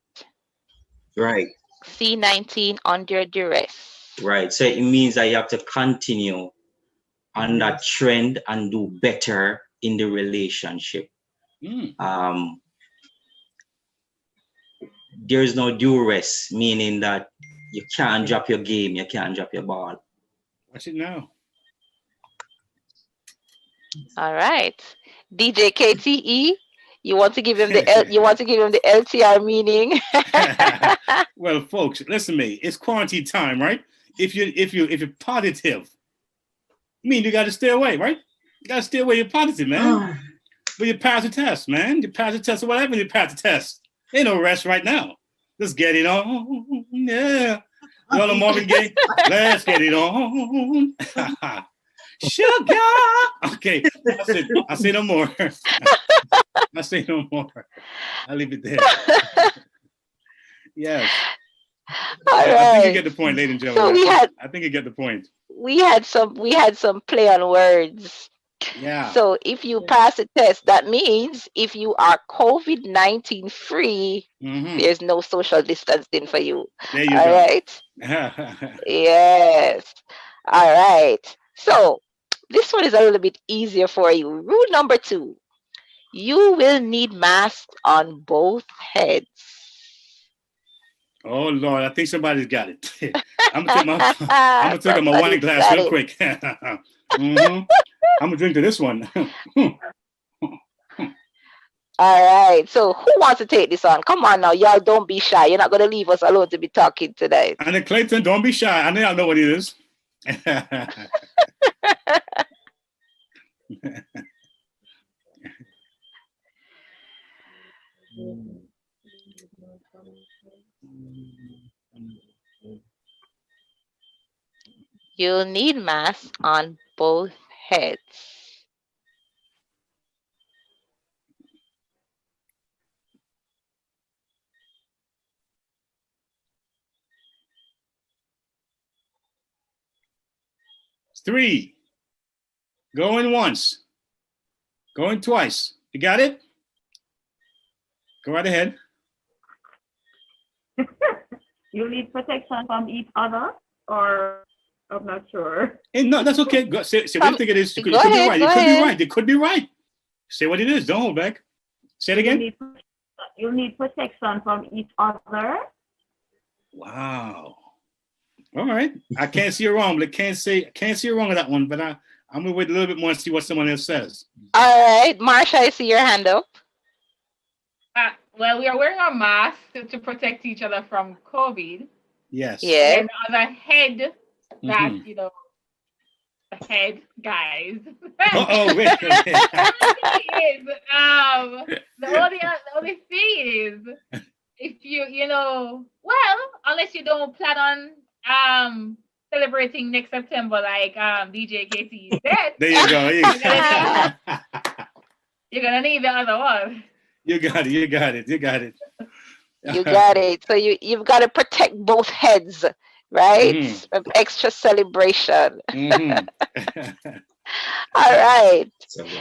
Speaker 10: Right.
Speaker 1: C19 under duress.
Speaker 10: Right. So it means that you have to continue on that trend and do better in the relationship. There is no duress, meaning that you can't drop your game, you can't drop your ball.
Speaker 2: Watch it now.
Speaker 1: All right. DJ KTE, you want to give him the LTR meaning?
Speaker 2: Well, folks, listen to me. It's quarantine time, right? If you're positive, I mean you gotta stay away, right? You gotta stay away, you're positive, man. But you pass the test, man. You pass the test or whatever, you pass the test. Ain't no rest right now. Let's get it on. Yeah. You all know Marvin Gaye? Let's get it on. Sugar. Okay. I say no more. I say no more. I'll leave it there. Yes.
Speaker 1: All right.
Speaker 2: I think you get the point, ladies and gentlemen.
Speaker 1: So
Speaker 2: I think you get the point.
Speaker 1: we had some play on words.
Speaker 2: Yeah.
Speaker 1: So if you pass the test, that means if you are COVID-19 free, there's no social distancing for you.
Speaker 2: There you
Speaker 1: All
Speaker 2: go.
Speaker 1: right. Yes. All right. So this one is a little bit easier for you. Rule number 2. You will need masks on both heads.
Speaker 2: Oh Lord, I think somebody's got it. I'm gonna take my wine glass real quick. I'm gonna drink to this one.
Speaker 1: All right. So who wants to take this on? Come on now, y'all. Don't be shy. You're not gonna leave us alone to be talking tonight.
Speaker 2: And then Clayton, don't be shy. I know y'all know what it is.
Speaker 1: You'll need masks on both heads.
Speaker 2: It's 3. Going once. Going twice. You got it? Go right ahead.
Speaker 9: You need protection from each other, or I'm not sure.
Speaker 2: And no, that's okay. Go, say what you think it is. It could be right. It could be right. Say what it is. Don't hold back. Say it again.
Speaker 9: You need protection from each other.
Speaker 2: Wow. All right. I can't see you wrong, but I can't see you wrong with that one. But I'm gonna wait a little bit more and see what someone else says.
Speaker 1: All right, Marsha, I see your hand up.
Speaker 8: Well, we are wearing our masks to protect each other from COVID.
Speaker 2: Yes.
Speaker 1: Yeah.
Speaker 8: And the other head, that the head guys.
Speaker 2: Wait.
Speaker 8: The only thing is, if unless you don't plan on celebrating next September like DJ KT said.
Speaker 2: There you go.
Speaker 8: You're gonna need the other one.
Speaker 2: You got it.
Speaker 1: You got it. So you've got to protect both heads, right? Of extra celebration. All right.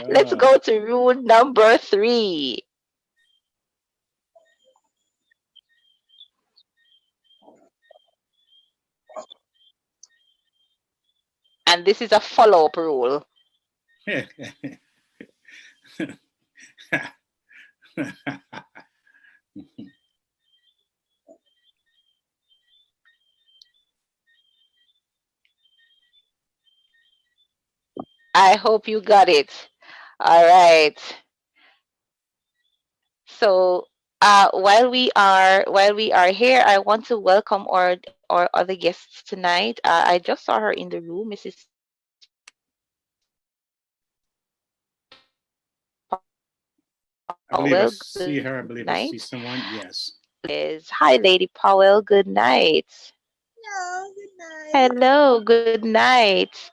Speaker 1: Let's go to rule number 3. And this is a follow-up rule. I hope you got it. All right. So while we are here, I want to welcome our other guests tonight. I just saw her in the room, Mrs. Powell. Good night.
Speaker 2: I believe I see her. I believe I see someone. Yes.
Speaker 1: Hi, Lady Powell. Good night.
Speaker 11: Hello, good night.
Speaker 1: Hello. Good night.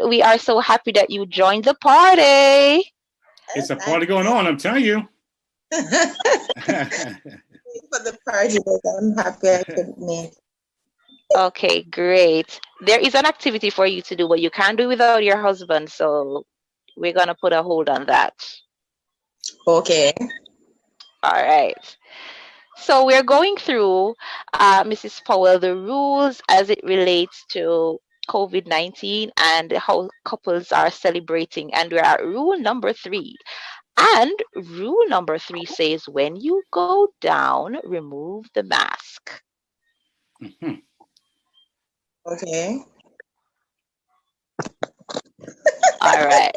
Speaker 1: We are so happy that you joined the party.
Speaker 2: It's a
Speaker 11: Thank
Speaker 2: party going on, I'm telling you.
Speaker 11: you for the party, but I'm happy I could make.
Speaker 1: Okay, great. There is an activity for you to do, but you can't do it without your husband. So we're gonna put a hold on that.
Speaker 11: Okay.
Speaker 1: All right. So we're going through, Mrs. Powell, the rules as it relates to COVID-19 and how couples are celebrating. And we're at rule number 3. And rule number 3 says when you go down, remove the mask.
Speaker 2: Mhm.
Speaker 11: Okay.
Speaker 1: All right.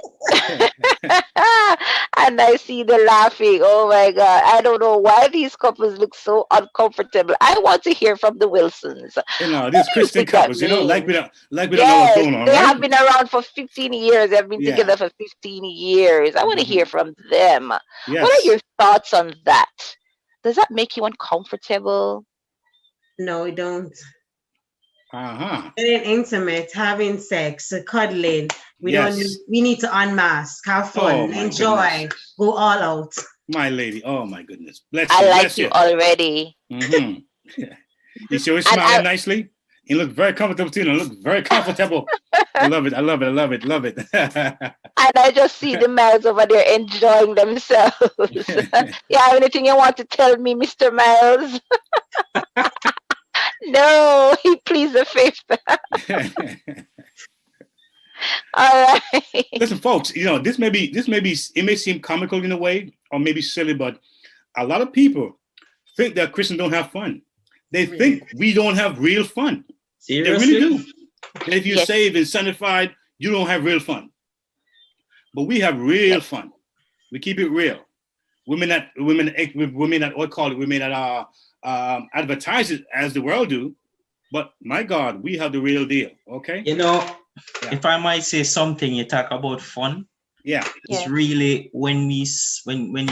Speaker 1: And I see the laughing. Oh my God. I don't know why these couples look so uncomfortable. I want to hear from the Wilsons. What
Speaker 2: These
Speaker 1: do you
Speaker 2: Christian
Speaker 1: think that
Speaker 2: couples, like
Speaker 1: means?
Speaker 2: we don't know what's
Speaker 1: Yes,
Speaker 2: going on,
Speaker 1: they
Speaker 2: right?
Speaker 1: have been around for 15 years. They've been
Speaker 2: Yeah.
Speaker 1: together for 15 years. I want to hear
Speaker 2: Hmm.
Speaker 1: from them. What are
Speaker 2: Yes.
Speaker 1: your thoughts on that? Does that make you uncomfortable?
Speaker 12: No, we don't.
Speaker 2: Uh-huh.
Speaker 12: Getting intimate, having sex, cuddling. We don't.
Speaker 2: Yes.
Speaker 12: We need to unmask, have
Speaker 2: Oh
Speaker 12: fun,
Speaker 2: my goodness.
Speaker 12: enjoy, go all out.
Speaker 2: My lady. Oh my goodness. Bless
Speaker 1: I
Speaker 2: you.
Speaker 1: like
Speaker 2: Bless
Speaker 1: you
Speaker 2: you.
Speaker 1: already.
Speaker 2: Hmm. You see her
Speaker 1: And
Speaker 2: smiling nicely? You look very comfortable too. You look very comfortable. I love it. I love it. I love it. Love it.
Speaker 1: And I just see the Miles over there enjoying themselves. You have anything you want to tell me, Mr. Miles? No, he pleads the fifth. All right.
Speaker 2: Listen, folks, this may be it may seem comical in a way or maybe silly, but a lot of people think that Christians don't have fun. They think we don't have real fun. They really
Speaker 10: Seriously?
Speaker 2: do. That if you're
Speaker 1: Yes.
Speaker 2: saved and sanctified, you don't have real fun. But we have real fun. We keep it real. Women that what call it? Women that advertise it as the world do. But my God, we have the real deal. Okay.
Speaker 10: Yeah. If I might say something, you talk about fun.
Speaker 2: Yeah.
Speaker 10: It's really when you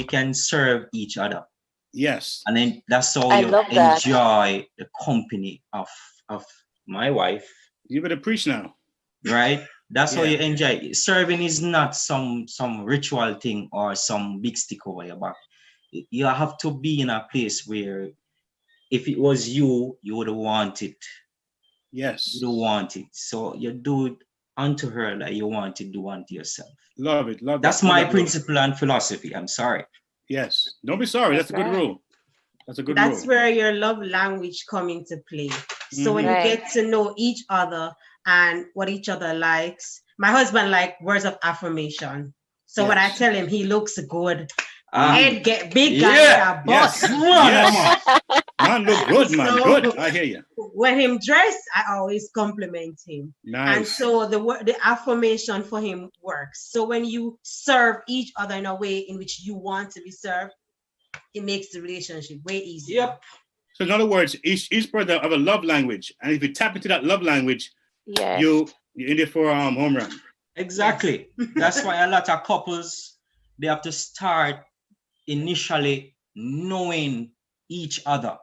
Speaker 10: can serve each other.
Speaker 2: Yes.
Speaker 10: And then that's how
Speaker 1: I
Speaker 10: you
Speaker 1: love that.
Speaker 10: enjoy the company of my wife.
Speaker 2: You better preach now.
Speaker 10: Right? That's how
Speaker 2: Yeah.
Speaker 10: you enjoy it. Serving is not some ritual thing or some big stick over your back. You have to be in a place where if it was you would want it.
Speaker 2: Yes.
Speaker 10: You don't want it. So you do it unto her like you want to do unto yourself.
Speaker 2: Love it. Love
Speaker 10: That's
Speaker 2: that.
Speaker 10: my
Speaker 2: Love
Speaker 10: principle and philosophy. I'm sorry.
Speaker 2: Yes. Don't be sorry. That's a good rule. That's a good
Speaker 12: That's
Speaker 2: rule.
Speaker 12: where your love language come into play. So when you
Speaker 1: Right.
Speaker 12: get to know each other and what each other likes, my husband like words of affirmation. So when I
Speaker 2: Yes.
Speaker 12: tell him he looks good,
Speaker 10: Ah.
Speaker 12: head get big guy,
Speaker 10: Yeah.
Speaker 12: a boss.
Speaker 2: Yes. Man, look good, man.
Speaker 12: So-
Speaker 2: Good. I hear you.
Speaker 12: When him dress, I always compliment him. And
Speaker 2: Nice.
Speaker 12: so the affirmation for him works. So when you serve each other in a way in which you want to be served, it makes the relationship way easier.
Speaker 10: Yep.
Speaker 2: So in other words, each brother have a love language, and if you tap into that love language,
Speaker 1: Yes.
Speaker 2: you're in there for home run.
Speaker 10: Exactly. That's why a lot of couples they have to start initially knowing each other.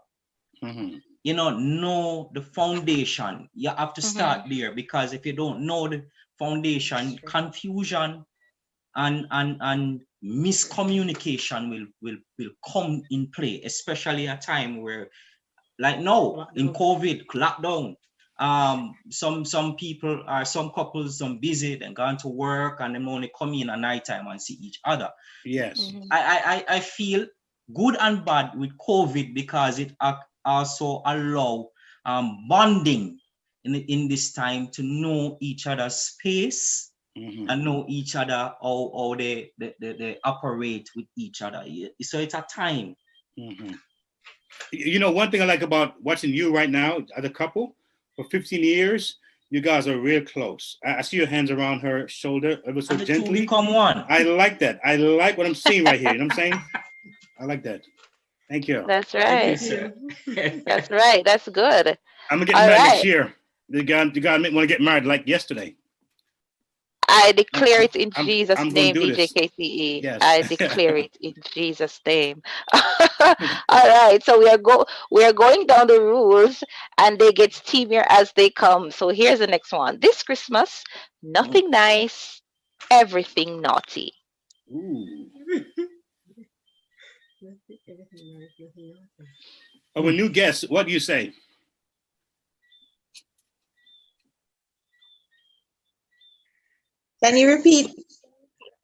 Speaker 2: Mm-hmm.
Speaker 10: Know the foundation. You have to start there because if you don't know the foundation, confusion and miscommunication will come in play, especially a time where, like now in COVID lockdown, some people are some couples some busy and gone to work and they only come in at night time and see each other.
Speaker 2: Yes.
Speaker 10: I feel good and bad with COVID because it also allow bonding in this time to know each other's space and know each other how they operate with each other. So it's a time.
Speaker 2: One thing I like about watching you right now as a couple for 15 years, You guys are real close. I see your hands around her shoulder ever so
Speaker 10: And the two
Speaker 2: gently.
Speaker 10: become one.
Speaker 2: I like that. I like what I'm seeing right here. You know what I'm saying? I like that. Thank you.
Speaker 1: That's
Speaker 10: Thank you,
Speaker 1: right.
Speaker 10: sir.
Speaker 1: That's right. That's good.
Speaker 2: I'm gonna get
Speaker 1: All
Speaker 2: married next
Speaker 1: right.
Speaker 2: year. You gotta want to get married like yesterday.
Speaker 1: I declare it in
Speaker 2: I'm
Speaker 1: Jesus'
Speaker 2: going
Speaker 1: name,
Speaker 2: to do
Speaker 1: DJ
Speaker 2: this.
Speaker 1: KCE.
Speaker 2: Yes.
Speaker 1: I declare it in Jesus' name. All right, so we are going down the rules, and they get steamier as they come. So here's the next one. This Christmas, nothing nice, everything naughty.
Speaker 2: Ooh. Our new guest, what do you say?
Speaker 11: Can you repeat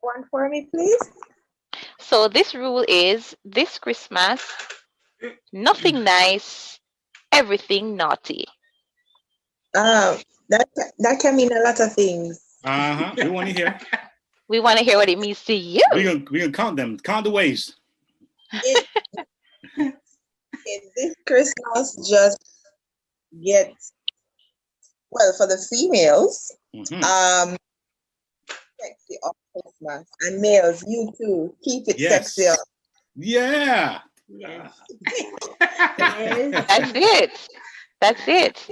Speaker 11: one for me, please?
Speaker 1: So this rule is this Christmas, nothing nice, everything naughty.
Speaker 11: That that can mean a lot of things.
Speaker 2: We want to hear.
Speaker 1: We want to hear what it means to you.
Speaker 2: We're gonna count them. Count the ways.
Speaker 11: This Christmas, just get well for the females. Sexy on Christmas, and males, you too. Keep it sexy up.
Speaker 2: Yeah.
Speaker 12: Yes.
Speaker 1: That's it. That's it.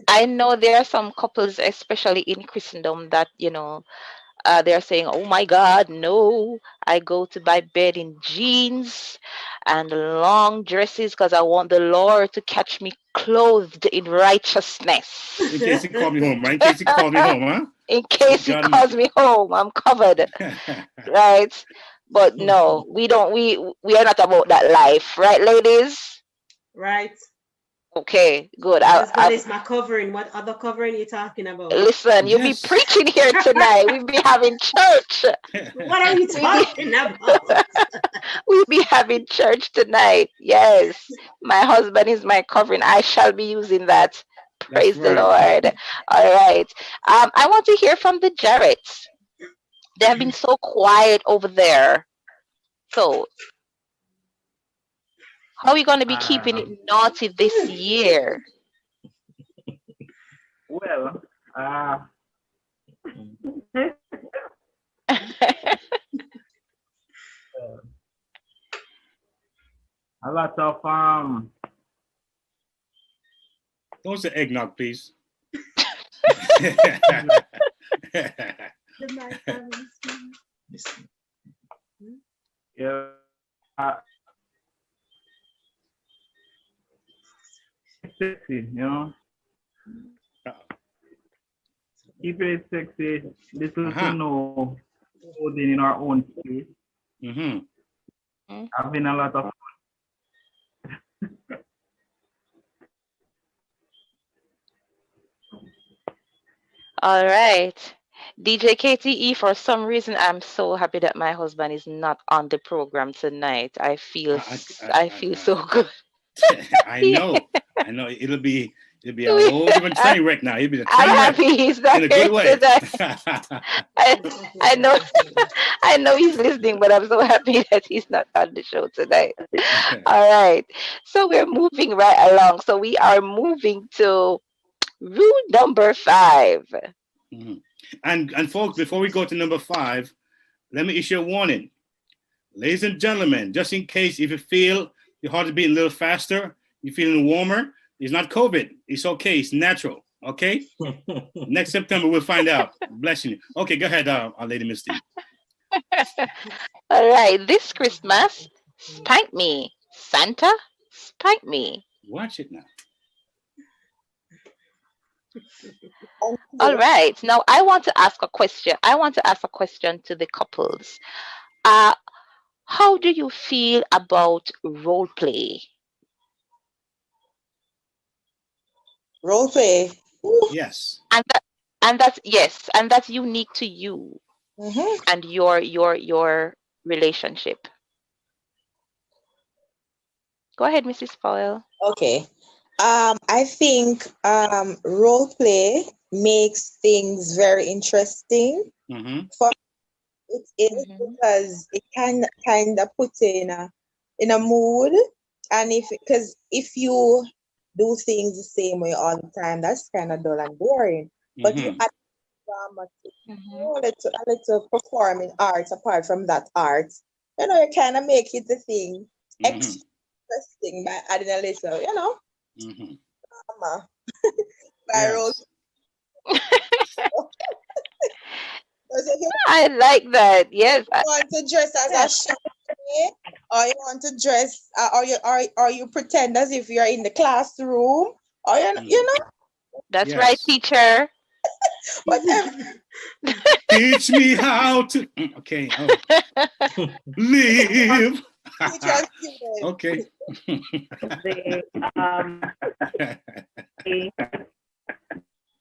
Speaker 1: I know there are some couples, especially in Christendom, that they're saying, "Oh my God, no! I go to my bed in jeans and long dresses because I want the Lord to catch me clothed in righteousness."
Speaker 2: In case he called me home, right? In case he called me home, huh?
Speaker 1: In case he calls me home, I'm covered, right? But no, we don't. We are not about that life, right, ladies?
Speaker 12: Right.
Speaker 1: Okay, good.
Speaker 12: Husband is my covering. What other covering are you talking about?
Speaker 1: Listen, you'll be preaching here tonight. We'll be having church.
Speaker 12: What are you talking about?
Speaker 1: We'll be having church tonight. Yes, my husband is my covering. I shall be using that. Praise the Lord. All right. I want to hear from the Jarretts. They have been so quiet over there. So, how are you going to be keeping it naughty this year?
Speaker 9: Well, a lot of
Speaker 2: Don't say eggnog, please.
Speaker 9: yeah, sexy, keep it sexy, little to no holding in our own space. Having a lot of
Speaker 1: All right. DJ KTE, for some reason, I'm so happy that my husband is not on the program tonight. I feel so good.
Speaker 2: I know. It'll be a whole different train wreck now. It'll be a train
Speaker 1: I'm
Speaker 2: wreck
Speaker 1: happy he's not
Speaker 2: in a
Speaker 1: here
Speaker 2: good way.
Speaker 1: tonight. I know I know he's listening, but I'm so happy that he's not on the show tonight. All right. So we're moving right along. So we are moving to rule number 5.
Speaker 2: And folks, before we go to number 5, let me issue a warning. Ladies and gentlemen, just in case if you feel your heart is beating a little faster, you're feeling warmer, it's not COVID. It's okay. It's natural. Okay? Next September, we'll find out. Bless you. Okay, go ahead, our Lady Misty.
Speaker 1: All right. This Christmas, spank me. Santa, spank me.
Speaker 2: Watch it now.
Speaker 1: All right. Now I want to ask a question. I want to ask a question to the couples. How do you feel about role play?
Speaker 11: Role play.
Speaker 2: Yes.
Speaker 1: And that's unique to you and your relationship. Go ahead, Mrs. Powell.
Speaker 11: Okay. I think role play makes things very interesting. For it is because it can kind of put you in a mood, and if you do things the same way all the time. That's kind of dull and boring. But you
Speaker 2: Mm-hmm.
Speaker 11: add drama to
Speaker 1: Mhm.
Speaker 11: a little performing arts apart from that art. You kind of make it a thing
Speaker 2: Mm-hmm.
Speaker 11: interesting by adding a little,
Speaker 2: Mm-hmm.
Speaker 11: drama by role.
Speaker 2: Yes.
Speaker 11: Because if you
Speaker 1: I like that. Yes.
Speaker 11: want to dress as a chalet, or you want to dress, or you pretend as if you're in the classroom, or
Speaker 2: Mm.
Speaker 1: That's right,
Speaker 2: Yes.
Speaker 1: teacher.
Speaker 11: whatever.
Speaker 2: Teach me how to. Okay. Oh, live.
Speaker 11: Teacher and student.
Speaker 2: Okay.
Speaker 9: They they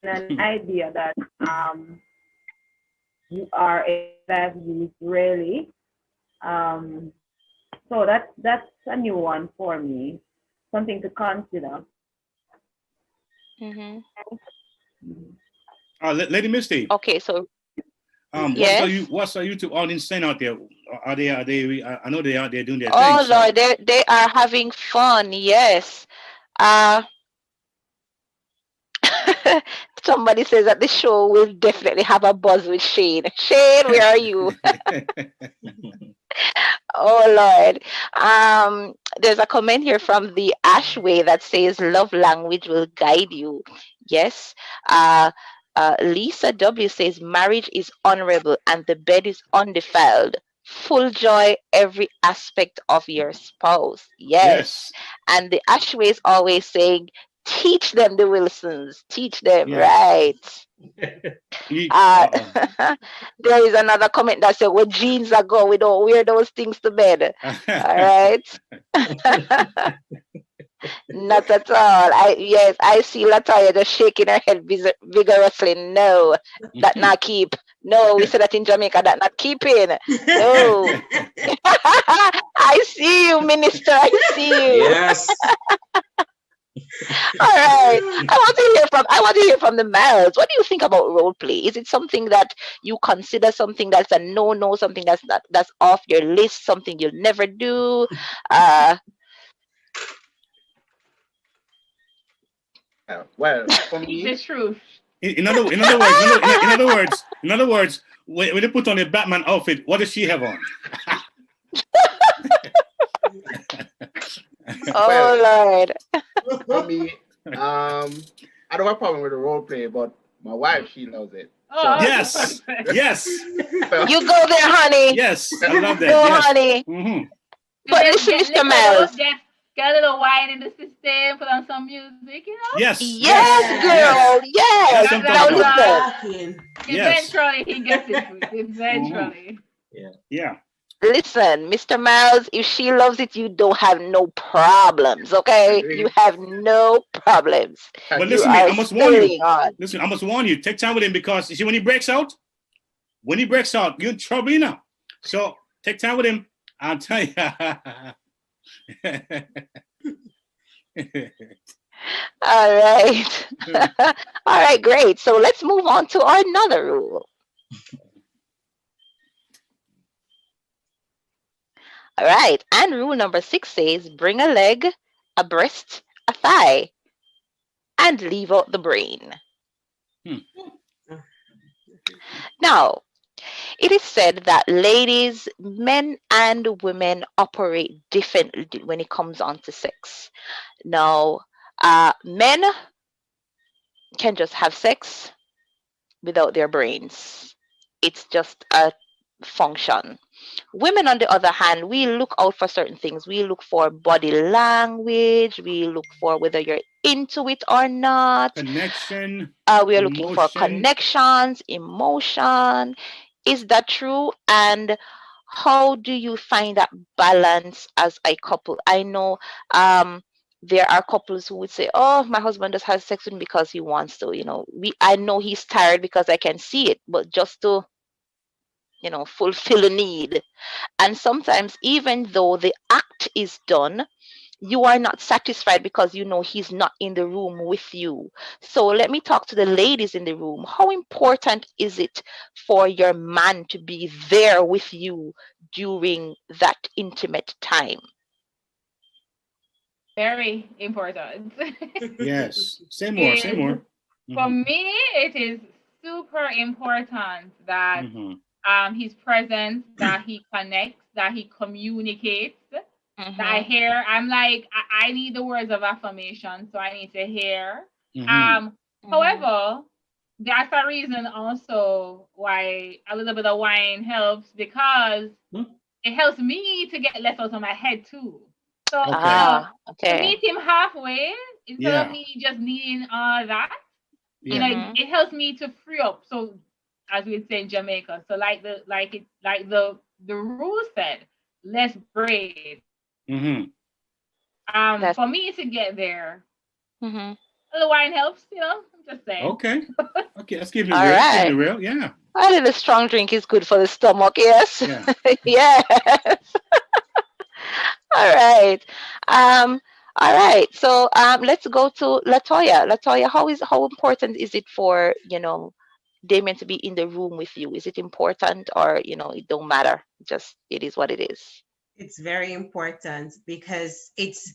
Speaker 9: an idea that you are a live youth really. Um, so that's a new one for me, something to consider.
Speaker 1: Mhm.
Speaker 2: Lady Misty.
Speaker 1: Okay, so
Speaker 2: Yes.
Speaker 1: yes.
Speaker 2: What's our YouTube audience saying out there? Are they? I know they are. They're doing their thing.
Speaker 1: Oh Lord,
Speaker 2: So
Speaker 1: they are having fun. Yes. Uh Somebody says that the show will definitely have a buzz with Shane. Shane, where are you? Oh Lord. There's a comment here from the Ashway that says love language will guide you. Yes. Uh Lisa W says marriage is honorable and the bed is undefiled. Full joy every aspect of your spouse. Yes.
Speaker 2: yes,
Speaker 1: And the Ashway is always saying, teach them the Wilsons. Teach them,
Speaker 2: yes.
Speaker 1: right?
Speaker 2: You,
Speaker 1: Uh,
Speaker 2: uh-oh.
Speaker 1: there is another comment that said, "Where jeans are go, we don't wear those things to bed." All right, not at all. I see Latoya just shaking her head vigorously. No, that not keep. No, we said that in Jamaica. That not keeping. No, I see you, Minister. I see you.
Speaker 10: Yes.
Speaker 1: All right. I want to hear from the males. What do you think about role play? Is it something that you consider something that's a no, something that's off your list, something you'll never do? Uh
Speaker 13: Well, for
Speaker 8: Speak the
Speaker 13: me,
Speaker 8: truth.
Speaker 2: In other words, when they put on a Batman outfit, what does she have on?
Speaker 13: well,
Speaker 1: oh Lord.
Speaker 13: for me, I don't have a problem with the role play, but my wife, she loves it. So,
Speaker 8: Oh,
Speaker 2: Yes, yes,
Speaker 13: so
Speaker 1: You go there, honey.
Speaker 2: yes. I love that.
Speaker 1: Go,
Speaker 2: Yes.
Speaker 1: honey.
Speaker 2: Mm-hmm.
Speaker 8: you
Speaker 1: But
Speaker 8: just
Speaker 1: listen,
Speaker 8: get
Speaker 1: Mr.
Speaker 8: liquor,
Speaker 1: Miles.
Speaker 8: get a little wine in the system, put on some music,
Speaker 2: Yes,
Speaker 1: Yes,
Speaker 2: yes,
Speaker 1: girl.
Speaker 2: yes.
Speaker 12: Yeah.
Speaker 2: That's
Speaker 1: Yes.
Speaker 2: what I'm
Speaker 1: Now
Speaker 2: talking
Speaker 12: Get
Speaker 2: about.
Speaker 1: listen.
Speaker 12: talking.
Speaker 2: Yes.
Speaker 8: eventually he gets into it.
Speaker 2: Mm-hmm.
Speaker 8: Eventually.
Speaker 10: Yeah.
Speaker 2: Yeah.
Speaker 1: Listen, Mr. Miles, if she loves it, you don't have no problems, okay? You
Speaker 13: agree.
Speaker 1: have no problems.
Speaker 2: But
Speaker 1: You
Speaker 2: listen,
Speaker 13: Agree.
Speaker 2: me,
Speaker 1: are
Speaker 2: I must warn you.
Speaker 1: staying on.
Speaker 2: Listen, I must warn you. Take time with him because you see when he breaks out, you're in trouble, you know. So take time with him. I'll tell you.
Speaker 1: All right. All right, great. So let's move on to our another rule. All right. And rule number 6 says bring a leg, a breast, a thigh, and leave out the brain.
Speaker 2: Hmm.
Speaker 1: Now, it is said that ladies, men and women operate differently when it comes on to sex. Now, men can just have sex without their brains. It's just a function. Women, on the other hand, we look out for certain things. We look for body language. We look for whether you're into it or not.
Speaker 2: Connection,
Speaker 1: We are looking for
Speaker 2: emotion.
Speaker 1: connections, emotion. Is that true? And how do you find that balance as a couple? I know there are couples who would say, "Oh, my husband just has sex with me because he wants to." I know he's tired because I can see it, but just to fulfill a need. And sometimes, even though the act is done, you are not satisfied because you know he's not in the room with you. So let me talk to the ladies in the room. How important is it for your man to be there with you during that intimate time?
Speaker 8: Very important.
Speaker 2: Yes. Say more. Say
Speaker 8: Is
Speaker 2: more.
Speaker 8: for me, it is super important that
Speaker 2: Mhm.
Speaker 8: he's present, that he connects, that he communicates, that I
Speaker 1: Mhm.
Speaker 8: hear. I'm like, I need the words of affirmation, so I need to hear.
Speaker 2: Mhm.
Speaker 8: Um,
Speaker 1: Mhm.
Speaker 8: however, that's a reason also why a little bit of wine helps because
Speaker 2: Hmm?
Speaker 8: it helps me to get less out of my head too. So,
Speaker 2: Okay.
Speaker 8: to
Speaker 1: Okay.
Speaker 8: meet him halfway instead of
Speaker 2: Yeah.
Speaker 8: me just needing all that,
Speaker 2: Yeah.
Speaker 1: Mhm.
Speaker 8: it helps me to free up. So, as we say in Jamaica, so like the rule said, let's breathe.
Speaker 2: Mhm.
Speaker 1: That's
Speaker 8: For me to get there,
Speaker 1: mhm.
Speaker 8: a little wine helps. I'm just saying.
Speaker 2: Okay. Okay. Let's keep it
Speaker 1: All
Speaker 2: real. Let's keep it
Speaker 1: right.
Speaker 2: real. Yeah.
Speaker 1: A little strong drink is good for the stomach. Yes.
Speaker 2: Yeah.
Speaker 1: Yes. All right. Um. All right. So let's go to Latoya. Latoya, how important is it for Damien to be in the room with you? Is it important, or it don't matter? Just it is what it is.
Speaker 12: It's very important because it's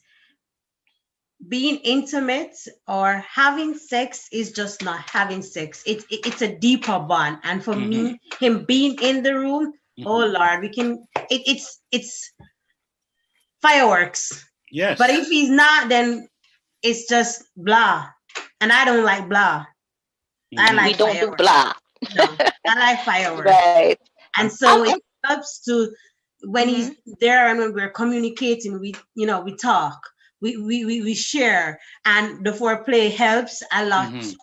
Speaker 12: being intimate or having sex is just not having sex. It's a deeper bond. And for
Speaker 2: Mhm.
Speaker 12: me, him being in the room, oh
Speaker 2: Mhm.
Speaker 12: Lord, it's fireworks. But
Speaker 2: Yes.
Speaker 12: if he's not, then it's just blah. And I don't like blah. I
Speaker 2: Mhm.
Speaker 1: We
Speaker 12: like
Speaker 1: don't do
Speaker 12: fireworks.
Speaker 1: blah.
Speaker 12: No, I like fireworks.
Speaker 1: Right.
Speaker 12: And
Speaker 1: I'm,
Speaker 12: so it helps to when he's
Speaker 1: mhm.
Speaker 12: there and when we're communicating, we talk, we share, and the foreplay helps a lot too,
Speaker 2: Mhm.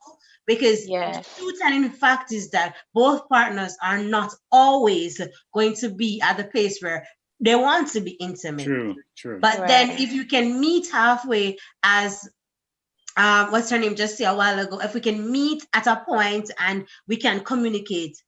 Speaker 12: because the
Speaker 1: Yes.
Speaker 12: truth and in fact is that both partners are not always going to be at the place where they want to be intimate.
Speaker 2: True. True.
Speaker 12: But then
Speaker 1: Right.
Speaker 12: if you can meet halfway, as what's her name just said a while ago, if we can meet at a point and we can communicate,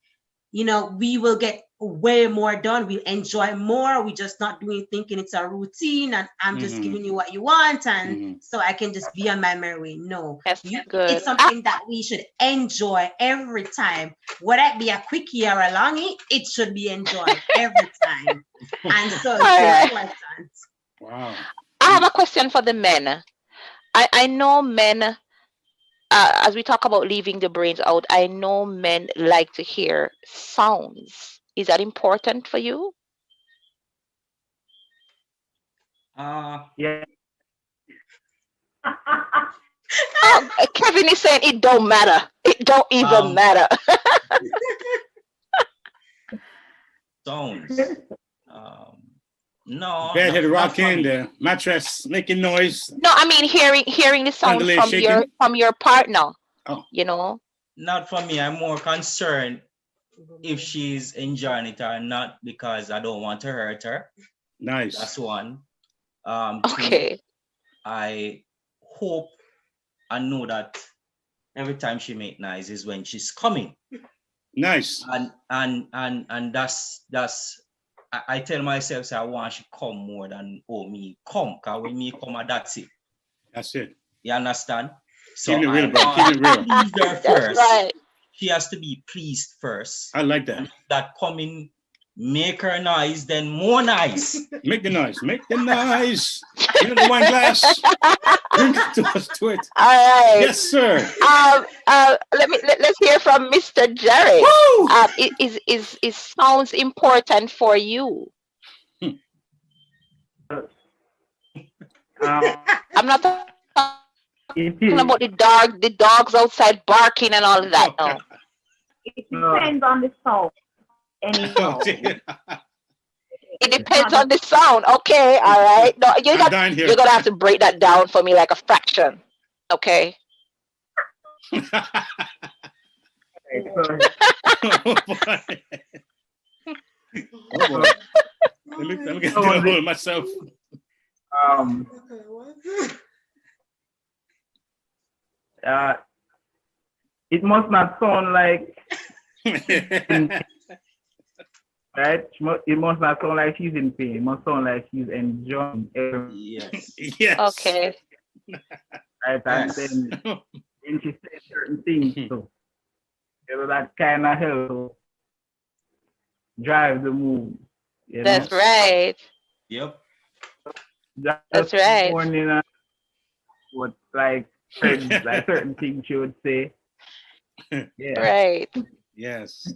Speaker 12: we will get way more done. We enjoy more. We just not doing thinking it's a routine and I'm just
Speaker 2: Mhm.
Speaker 12: giving you what you want and
Speaker 2: Mhm.
Speaker 12: so I can just be on my merry way. No,
Speaker 1: That's
Speaker 12: it's
Speaker 1: good.
Speaker 12: something that we should enjoy every time. Whether it be a quickie or a longie, it should be enjoyed every time. And so
Speaker 1: All
Speaker 12: it's
Speaker 1: right.
Speaker 12: important.
Speaker 2: Wow.
Speaker 1: I have a question for the men. I know men, as we talk about leaving the brains out, I know men like to hear sounds. Is that important for you?
Speaker 13: Yeah.
Speaker 1: Kevin is saying it don't matter. It don't even
Speaker 10: Um,
Speaker 1: matter.
Speaker 10: sounds. Um, no,
Speaker 2: Bedhead
Speaker 10: not for
Speaker 2: rocking,
Speaker 10: me.
Speaker 2: the mattress making noise,
Speaker 1: No, I mean hearing the sound
Speaker 2: chandelier shaking.
Speaker 1: from your partner.
Speaker 2: Oh,
Speaker 1: You know.
Speaker 10: Not for me. I'm more concerned if she's enjoying it or not because I don't want to hurt her.
Speaker 2: nice.
Speaker 10: That's one. Two,
Speaker 1: Okay.
Speaker 10: I hope and know that every time she make noise is when she's coming.
Speaker 2: Nice.
Speaker 10: And that's I tell myself say I want she come more than me come. Cause when me come that's it.
Speaker 2: That's it.
Speaker 10: You understand? So
Speaker 2: Keeping it
Speaker 10: I
Speaker 2: real, bro.
Speaker 10: want
Speaker 2: Keeping it
Speaker 10: to
Speaker 2: real.
Speaker 10: please her
Speaker 1: That's
Speaker 10: first.
Speaker 1: right.
Speaker 10: She has to be pleased first.
Speaker 2: I like
Speaker 10: And
Speaker 2: that.
Speaker 10: if that coming make her noise, then more nice.
Speaker 2: Make the noise. Make the noise. You know the wine glass. Bring it to us to it.
Speaker 1: All right.
Speaker 2: Yes, sir.
Speaker 1: Let's hear from Mr. Jerry.
Speaker 2: Woo!
Speaker 1: Is sounds important for you? I'm not talking
Speaker 13: It
Speaker 1: about
Speaker 13: is.
Speaker 1: the dogs outside barking and all of that.
Speaker 2: Oh,
Speaker 1: No,
Speaker 9: It
Speaker 13: No.
Speaker 9: depends on the sound. Any
Speaker 2: oh,
Speaker 9: sound.
Speaker 1: it
Speaker 9: It's
Speaker 1: depends
Speaker 9: not
Speaker 1: on the sound. Okay, all right. No,
Speaker 2: I'm dying here.
Speaker 1: you're gonna have to break that down for me like a fraction. Okay.
Speaker 13: so,
Speaker 2: Oh boy. Oh boy. Let me get a hold of myself.
Speaker 13: um uh it must not sound like right? It must not sound like she's in pain. It must sound like she's enjoying every
Speaker 10: Yes.
Speaker 2: Yes.
Speaker 1: Okay.
Speaker 13: right. And
Speaker 10: Yes.
Speaker 13: then when she says certain things, so that kind of helps drive the mood.
Speaker 1: That's
Speaker 10: Yes.
Speaker 1: right.
Speaker 10: Yep.
Speaker 13: Just
Speaker 1: That's right.
Speaker 13: morning
Speaker 14: what like certain things she would say. Yeah.
Speaker 1: Right.
Speaker 2: Yes.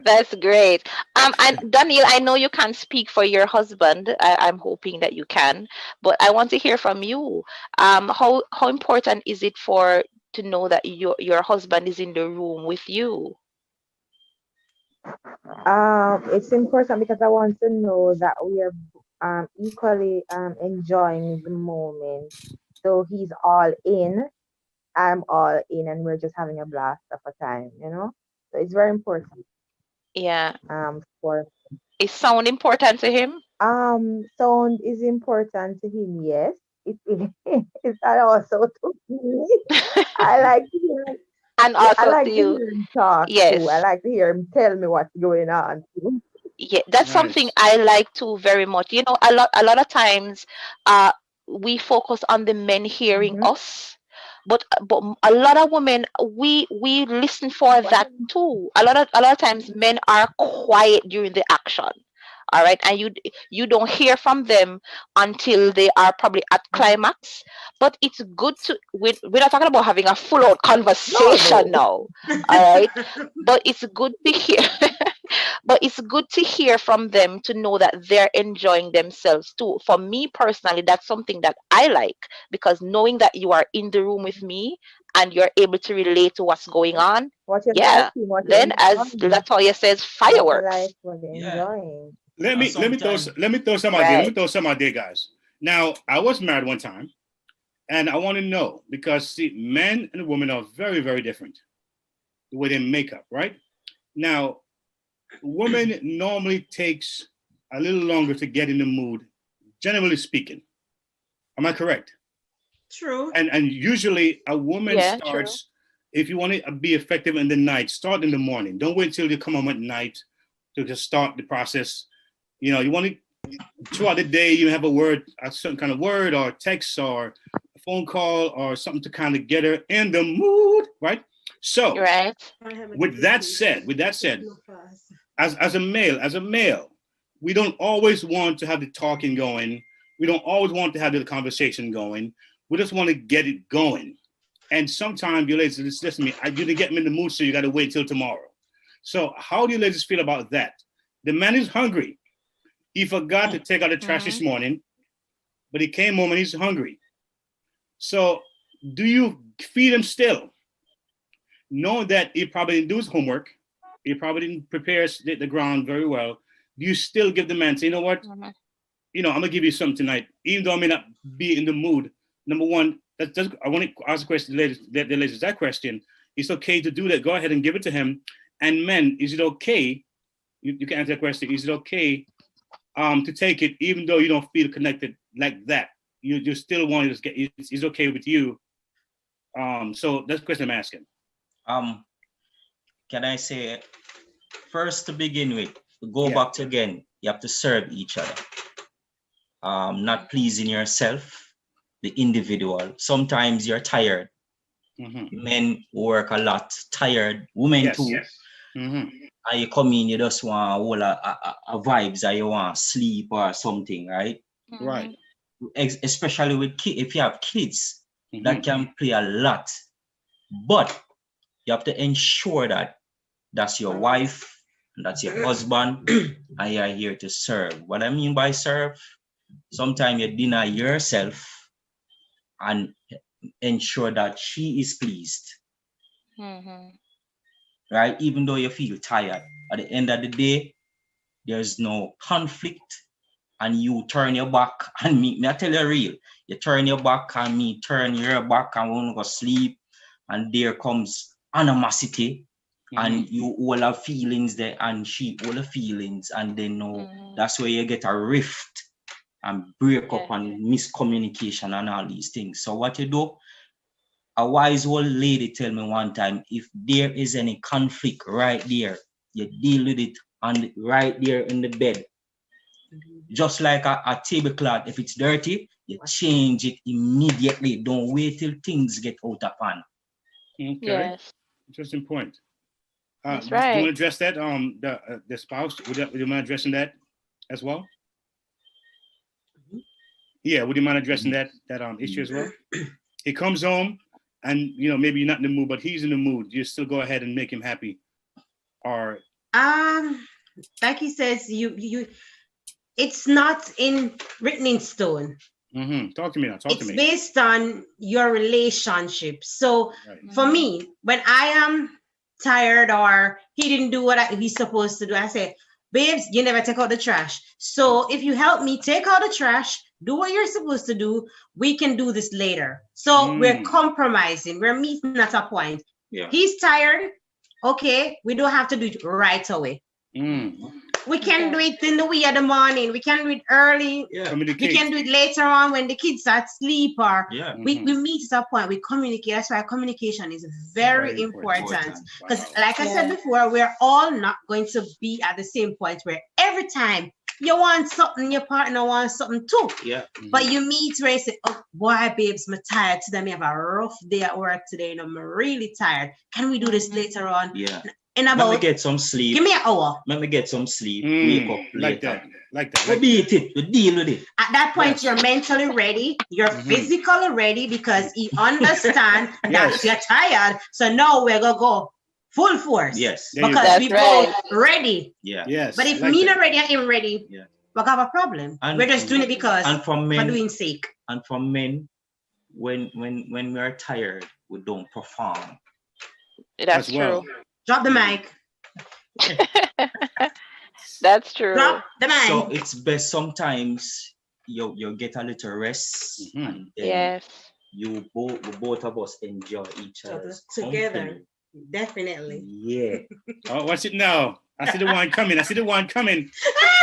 Speaker 1: That's great. And Daniel, I know you can't speak for your husband. I'm hoping that you can, but I want to hear from you. How important is it for to know that your husband is in the room with you?
Speaker 9: It's important because I want to know that we are equally enjoying the moment. So he's all in, I'm all in, and we're just having a blast of a time, you know? So it's very important
Speaker 1: Yeah.
Speaker 9: for
Speaker 1: Is sound important to him?
Speaker 9: sound is important to him, yes. It is that also to me. I like to hear
Speaker 1: And
Speaker 9: yeah, I
Speaker 1: also to
Speaker 9: like to
Speaker 1: you.
Speaker 9: hear him talk too. I
Speaker 1: Yes.
Speaker 9: like to hear him tell me what's going on too.
Speaker 1: Yeah, that's something
Speaker 2: Nice.
Speaker 1: I like too very much. A lot of times uh we focus on the men hearing
Speaker 9: Mm-hmm.
Speaker 1: us, but a lot of women, we listen for that too. A lot of times men are quiet during the action. All right, and you don't hear from them until they are probably at climax. But it's good to we're not talking about having a full out
Speaker 9: No,
Speaker 1: conversation
Speaker 9: no.
Speaker 1: now. All right, but it's good to hear. But it's good to hear from them to know that they're enjoying themselves too. For me personally, that's something that I like, because knowing that you are in the room with me and you're able to relate to what's going on,
Speaker 9: What you
Speaker 1: yeah.
Speaker 9: liking, what you
Speaker 1: Then, as
Speaker 9: enjoying,
Speaker 1: Latoya says,
Speaker 9: what you like,
Speaker 1: fireworks.
Speaker 9: what you
Speaker 10: Yeah.
Speaker 9: enjoying.
Speaker 2: Let
Speaker 10: And
Speaker 2: me let me throw
Speaker 10: sometimes,
Speaker 2: let me throw some idea. Let me
Speaker 1: Right.
Speaker 2: throw some idea, guys. Now, I was married one time, and I want to know because see, men and women are very, very different the way they make up, right? Now, women normally takes a little longer to get in the mood, generally speaking. Am I correct?
Speaker 12: True.
Speaker 2: And usually a woman
Speaker 1: Yeah, true.
Speaker 2: starts, if you want to be effective in the night, start in the morning. Don't wait till you come home at night to just start the process. You want to throughout the day you have a certain kind of word or text or a phone call or something to kind of get her in the mood, right? So
Speaker 1: Right.
Speaker 2: with that said, as a male, we don't always want to have the talking going. We don't always want to have the conversation going. We just want to get it going. And sometimes you ladies, listen to me, you didn't get me in the mood, so you got to wait till tomorrow. So how do you ladies feel about that? The man is hungry. He forgot to take out the trash this
Speaker 1: Mm-hmm.
Speaker 2: morning, but he came home and he's hungry. So do you feed him still? Knowing that he probably didn't do his homework, he probably didn't prepare the ground very well. Do you still give the man, say, you know what?
Speaker 1: Mm-hmm.
Speaker 2: I'm gonna give you something tonight, even though I may not be in the mood. Number one, I want to ask a question, the ladies, that question. It's okay to do that. Go ahead and give it to him. And men, is it okay? You can answer that question. Is it okay to take it, even though you don't feel connected like that? You still want to get. It's okay with you. So that's the question I'm asking.
Speaker 10: um, can I say, first to begin with, to go
Speaker 2: Yeah.
Speaker 10: back to again, you have to serve each other. Not pleasing yourself, the individual. Sometimes you're tired.
Speaker 2: Mm-hmm.
Speaker 10: Men work a lot, tired. Women
Speaker 2: Yes.
Speaker 10: too.
Speaker 2: Yes. Mm-hmm.
Speaker 10: And you come in, you just want all a vibes, or you want sleep or something, right?
Speaker 2: Right.
Speaker 10: Especially with if you have kids,
Speaker 2: Mm-hmm.
Speaker 10: that can play a lot. But you have to ensure that that's your wife, and that's your husband, and you're here to serve. What I mean by serve, sometimes you deny yourself and ensure that she is pleased,
Speaker 1: Mm-hmm.
Speaker 10: right? Even though you feel tired, at the end of the day, there's no conflict, and you turn your back and me I tell you real, you turn your back and me turn your back and we want to go sleep, and there comes animosity, and you all have feelings there and she all have feelings, and then that's where you get a rift and break up and miscommunication and all these things. So what you do, a wise old lady tell me one time, if there is any conflict right there, you deal with it right there in the bed. Just like a tablecloth, if it's dirty, you change it immediately. Don't wait till things get out of hand.
Speaker 2: Okay.
Speaker 1: Yes.
Speaker 2: Interesting point.
Speaker 1: That's
Speaker 2: Do you want to
Speaker 1: right.
Speaker 2: address that? The spouse, would you mind addressing that as well? Yeah, would you mind addressing that issue as well? He comes home and maybe you're not in the mood, but he's in the mood. You still go ahead and make him happy, or
Speaker 12: like he says, you it's not written in stone.
Speaker 2: Talk to me now.
Speaker 12: It's based on your relationship. So for me, when I am tired or he didn't do what he's supposed to do, I say, babes, you never take out the trash. So if you help me take out the trash, do what you're supposed to do, we can do this later. So we're compromising. We're meeting at a point. Yeah. He's tired. Okay, we don't have to do it right away. We can do it in the wee of the morning. We can do it early. Yeah. We can do it later on when the kids are asleep, or we meet at a point. We communicate. That's why communication is very important. Because like I said before, we're all not going to be at the same point where every time you want something, your partner wants something too. Yeah. But you meet where you say, oh boy, babes, I'm tired today. I have a rough day at work today and I'm really tired. Can we do this later on? Yeah.
Speaker 10: Let me get some sleep.
Speaker 12: Give me an hour.
Speaker 10: Let me get some sleep. Wake up later.
Speaker 2: Like that.
Speaker 10: We beat it. We deal with it.
Speaker 12: At that point, you're mentally ready. You're physically ready because he understands that you're tired. So now we're going to go full force.
Speaker 10: Yes.
Speaker 12: Because we both ready.
Speaker 10: Yeah.
Speaker 2: Yes.
Speaker 12: But if me not ready and him ready, we have a problem. And we're just doing it because for doing sake.
Speaker 10: And for men, when we are tired, we don't perform.
Speaker 1: That's true.
Speaker 12: Drop the mic.
Speaker 1: That's true.
Speaker 12: Drop the mic.
Speaker 10: So it's best sometimes you get a little rest, and then you both of us enjoy each other's
Speaker 12: together.
Speaker 10: Company.
Speaker 12: Definitely.
Speaker 10: Yeah.
Speaker 2: Oh, what's it now? I see the one coming.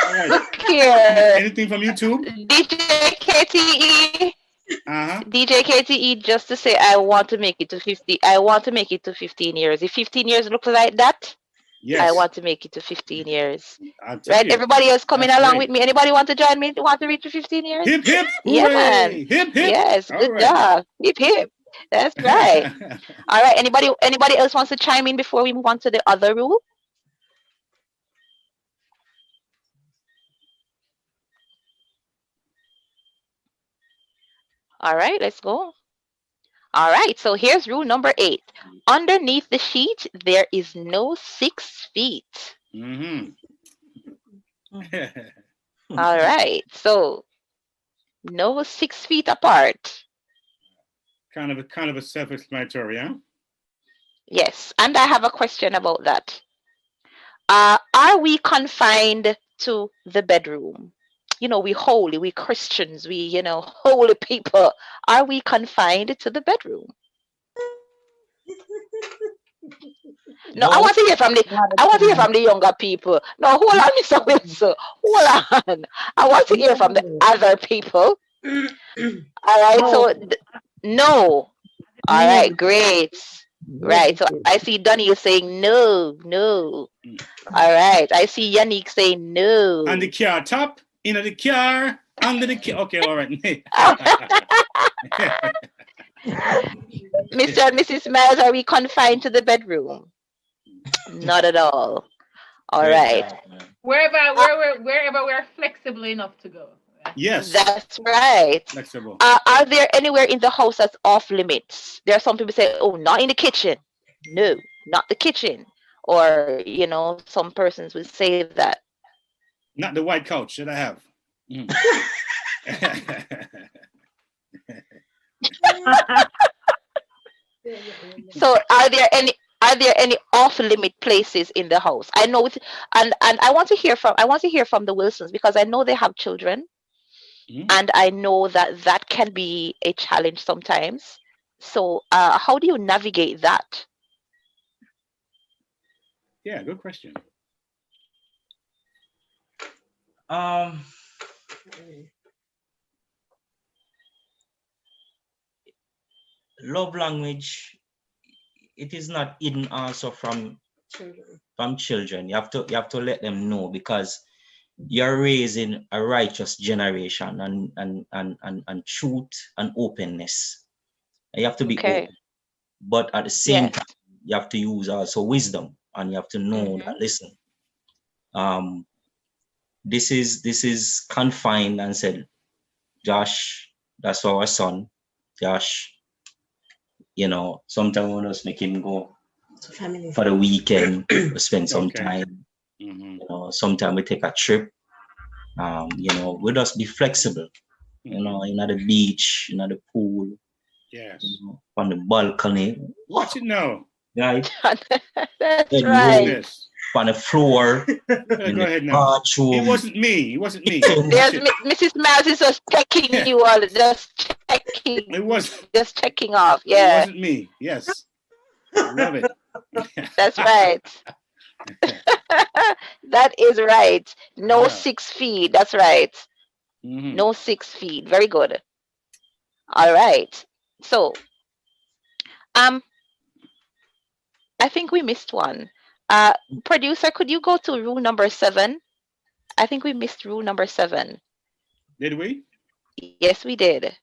Speaker 2: All right.
Speaker 1: Look here.
Speaker 2: Anything from YouTube?
Speaker 1: DJ KTE. DJ KTE, just to say, I want to make it to 50. I want to make it to 15 years. If 15 years looks like that, I want to make it to 15 years. Right? Everybody else coming along with me. Anybody want to join me? Want to reach to 15 years?
Speaker 2: Hip hip.
Speaker 1: Yeah, man.
Speaker 2: Hip hip.
Speaker 1: Yes, good job. Hip hip. That's right. All right. Anybody else wants to chime in before we move on to the other rule? All right, let's go. All right, so here's rule number 8. Underneath the sheet, there is no 6 feet. All right, so no 6 feet apart.
Speaker 2: Kind of a self-explanatory, huh?
Speaker 1: Yes, and I have a question about that. Are we confined to the bedroom? We holy, we Christians, we, holy people. Are we confined to the bedroom? No, I want to hear from the younger people. No, hold on, Mr. Wilson. Hold on. I want to hear from the other people. All right, so no. All right, great. Right, so I see Donnie is saying no. All right, I see Yannick saying no.
Speaker 2: And the car top. In the car, under the car. Okay, all right.
Speaker 1: Mr. and Mrs. Miles, are we confined to the bedroom? Not at all. All right.
Speaker 8: Wherever we're flexible enough to go.
Speaker 2: Yes.
Speaker 1: That's right.
Speaker 2: Flexible.
Speaker 1: Are there anywhere in the house that's off limits? There are some people say, oh, not in the kitchen. No, not the kitchen. Or, some persons would say that.
Speaker 2: Not the white couch that I have.
Speaker 1: So are there any off limit places in the house? I know and I want to hear from the Wilsons, because I know they have children, and I know that can be a challenge sometimes. So how do you navigate that?
Speaker 2: Yeah, good question.
Speaker 10: Love language, it is not hidden also from children. You have to let them know, because you're raising a righteous generation and truth and openness. And you have to be open, but at the same time, you have to use also wisdom, and you have to know that, listen, this is confined and said, Josh, that's our son. Josh, sometimes we just make him go
Speaker 12: Family.
Speaker 10: for the weekend, we spend some
Speaker 2: Okay.
Speaker 10: time.
Speaker 2: Mhm.
Speaker 10: Sometimes we take a trip. We just be flexible. In the beach, in the pool,
Speaker 2: Yes.
Speaker 10: on the balcony.
Speaker 2: Watch it now.
Speaker 10: Right?
Speaker 1: That's
Speaker 10: Then
Speaker 1: right.
Speaker 2: Goodness.
Speaker 10: on the floor,
Speaker 2: You better
Speaker 10: in
Speaker 2: go
Speaker 10: the
Speaker 2: ahead now. It
Speaker 10: bathroom.
Speaker 2: wasn't me. It wasn't me. Watch
Speaker 1: There's
Speaker 2: it.
Speaker 1: Mrs. Miles is just checking you all, just checking,
Speaker 2: It was.
Speaker 1: just checking off.
Speaker 2: It
Speaker 1: Yeah,
Speaker 2: wasn't me. Yes. Love it.
Speaker 1: that's right. That is right. No
Speaker 2: Yeah.
Speaker 1: 6 feet. That's right.
Speaker 2: Mhm.
Speaker 1: No 6 feet. Very good. All right. So, um, I think we missed one. Uh, Producer, could you go to rule number 7? I think we missed rule number 7.
Speaker 2: Did we?
Speaker 1: Yes, we did.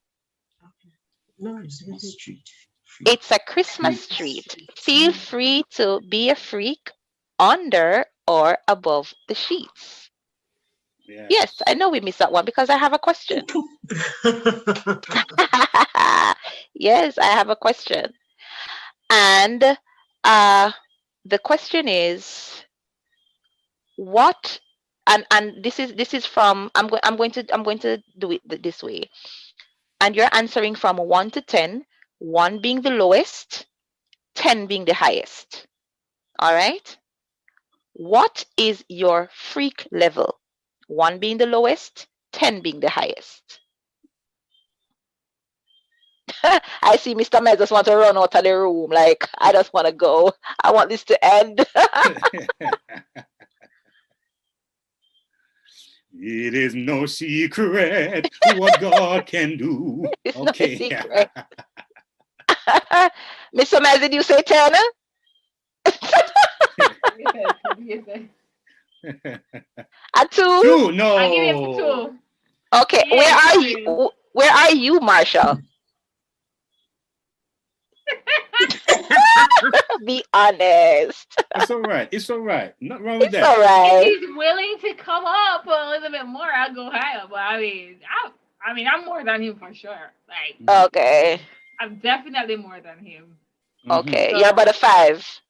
Speaker 12: No, it's
Speaker 10: Street.
Speaker 1: It's a Christmas treat. Feel free to be a freak under or above the sheets. Yes, I know we missed that one because I have a question. Yes, I have a question. And the question is what and this is from I'm going to do it this way. And you're answering from 1 to 10, 1 being the lowest, 10 being the highest. All right? What is your freak level? 1 being the lowest, 10 being the highest. I see Mr. Med just want to run out of the room. Like, I just want to go. I want this to end.
Speaker 2: It is no secret what God can do.
Speaker 1: It's
Speaker 2: Okay.
Speaker 1: no secret. Mr. Med, did you say 10? A 2?
Speaker 2: 2? No.
Speaker 8: I give him 2.
Speaker 1: Okay,
Speaker 8: Yeah,
Speaker 1: where are
Speaker 8: come
Speaker 1: you? Where are you, Marshall? Be honest.
Speaker 2: It's all right. It's all right. Nothing wrong with
Speaker 1: It's
Speaker 2: that.
Speaker 1: all
Speaker 8: If
Speaker 1: right.
Speaker 8: he's willing to come up a little bit more, I'll go higher. But I'm more than him for sure. Like,
Speaker 1: Okay.
Speaker 8: I'm definitely more than him.
Speaker 1: Okay.
Speaker 8: So,
Speaker 1: You're about a 5.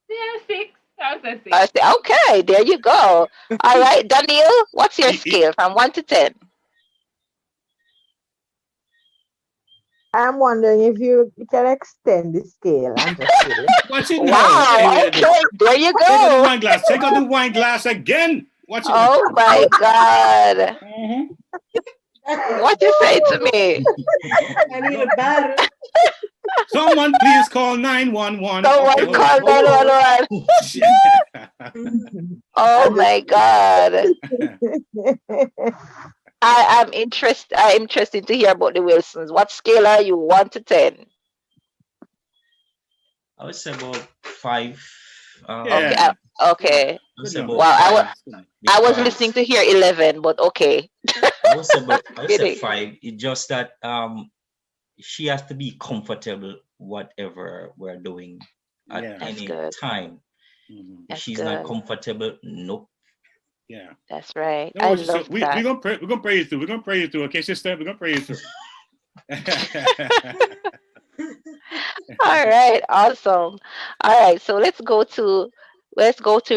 Speaker 8: yeah, 6. I was a 6.
Speaker 1: I say, okay, there you go. All right, Daniel, what's your scale from 1 to 10?
Speaker 9: I'm wondering if you can extend the scale. I'm just kidding.
Speaker 2: Watch it now.
Speaker 1: Wow,
Speaker 2: Hey,
Speaker 1: okay, there you
Speaker 2: Take out the
Speaker 1: go.
Speaker 2: wine glass. Take out the wine glass again. Watch it now.
Speaker 1: Oh my God.
Speaker 2: Mhm.
Speaker 1: What you say to me?
Speaker 12: I need a battle.
Speaker 2: Someone please call 911.
Speaker 1: Someone
Speaker 2: Okay,
Speaker 1: call 911. Oh my God. I'm interested to hear about the Wilsons. What scale are you? 1 to 10?
Speaker 10: I would say about 5.
Speaker 2: Yeah.
Speaker 1: Okay.
Speaker 10: I would say about
Speaker 1: Wow,
Speaker 10: 5.
Speaker 1: I was
Speaker 10: because
Speaker 1: listening to hear 11, but okay.
Speaker 10: I would say
Speaker 1: Kidding.
Speaker 10: 5. It's just that she has to be comfortable whatever we're doing at
Speaker 2: Yeah.
Speaker 1: That's
Speaker 10: any
Speaker 1: good.
Speaker 10: time.
Speaker 2: Mhm.
Speaker 10: If
Speaker 1: That's
Speaker 10: she's not
Speaker 1: good.
Speaker 10: comfortable, nope.
Speaker 2: Yeah.
Speaker 1: That's right.
Speaker 2: No
Speaker 1: I
Speaker 2: worries, sister.
Speaker 1: love
Speaker 2: We're
Speaker 1: that.
Speaker 2: gonna pray. We're gonna pray you through. We're gonna pray you through. Okay, sister. We're gonna pray you through.
Speaker 1: All right, awesome. All right, so let's go to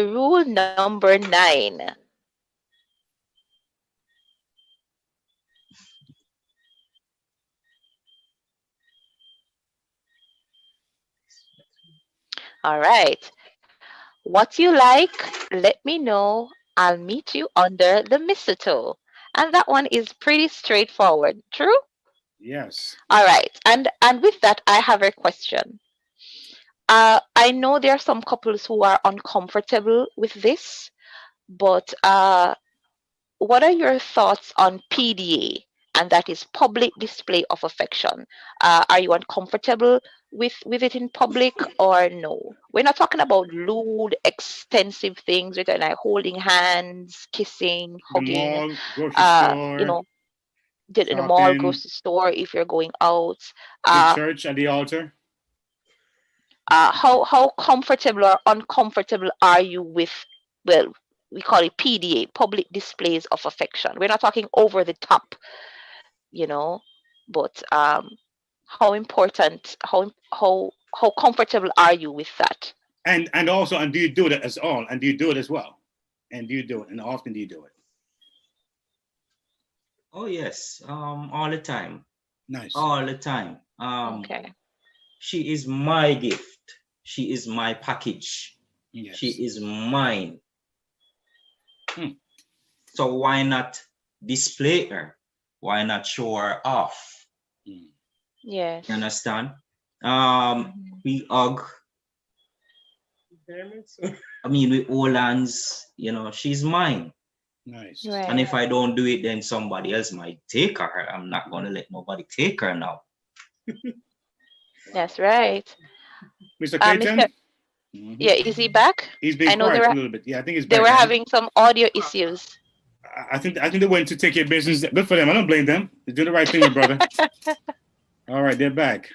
Speaker 1: rule number 9. All right. What you like, let me know. I'll meet you under the mistletoe. And that one is pretty straightforward. True?
Speaker 2: Yes.
Speaker 1: All right. And with that, I have a question. I know there are some couples who are uncomfortable with this, but what are your thoughts on PDA? And that is public display of affection. Are you uncomfortable with it in public or no? We're not talking about lewd, extensive things. We're talking like holding hands, kissing,
Speaker 2: The
Speaker 1: hugging.
Speaker 2: mall, grocery
Speaker 1: You
Speaker 2: store,
Speaker 1: know, in the mall,
Speaker 2: shopping,
Speaker 1: grocery store, if you're going out.
Speaker 2: the
Speaker 1: Uh,
Speaker 2: church, at the altar.
Speaker 1: how comfortable or uncomfortable are you with, well, we call it PDA, public displays of affection. We're not talking over the top you know. But how important, how comfortable are you with that?
Speaker 2: And also, and do you do it as all? And do you do it as well? And do you do it? And how often do you do it?
Speaker 10: Oh yes, all the time,
Speaker 2: Nice.
Speaker 10: all the time.
Speaker 1: Okay.
Speaker 10: She is my gift. She is my package.
Speaker 2: Yes.
Speaker 10: She is mine.
Speaker 2: Hmm.
Speaker 10: So why not display her? Why not show her off?
Speaker 1: Yes.
Speaker 10: You understand? We hug. I mean, we hold hands. You know, she's mine.
Speaker 2: Nice.
Speaker 1: Right.
Speaker 10: And if I don't do it, then somebody else might take her. I'm not going to let nobody take her now.
Speaker 1: That's right.
Speaker 2: Mr. Clayton?
Speaker 1: Yeah, is he back?
Speaker 2: He's been
Speaker 1: I know
Speaker 2: quiet for a little bit. Yeah, I think he's
Speaker 1: they
Speaker 2: back
Speaker 1: were
Speaker 2: now.
Speaker 1: having some audio issues.
Speaker 2: I think they went to take care of business. Good for them. I don't blame them. They're doing the right thing, my brother. All right, they're back.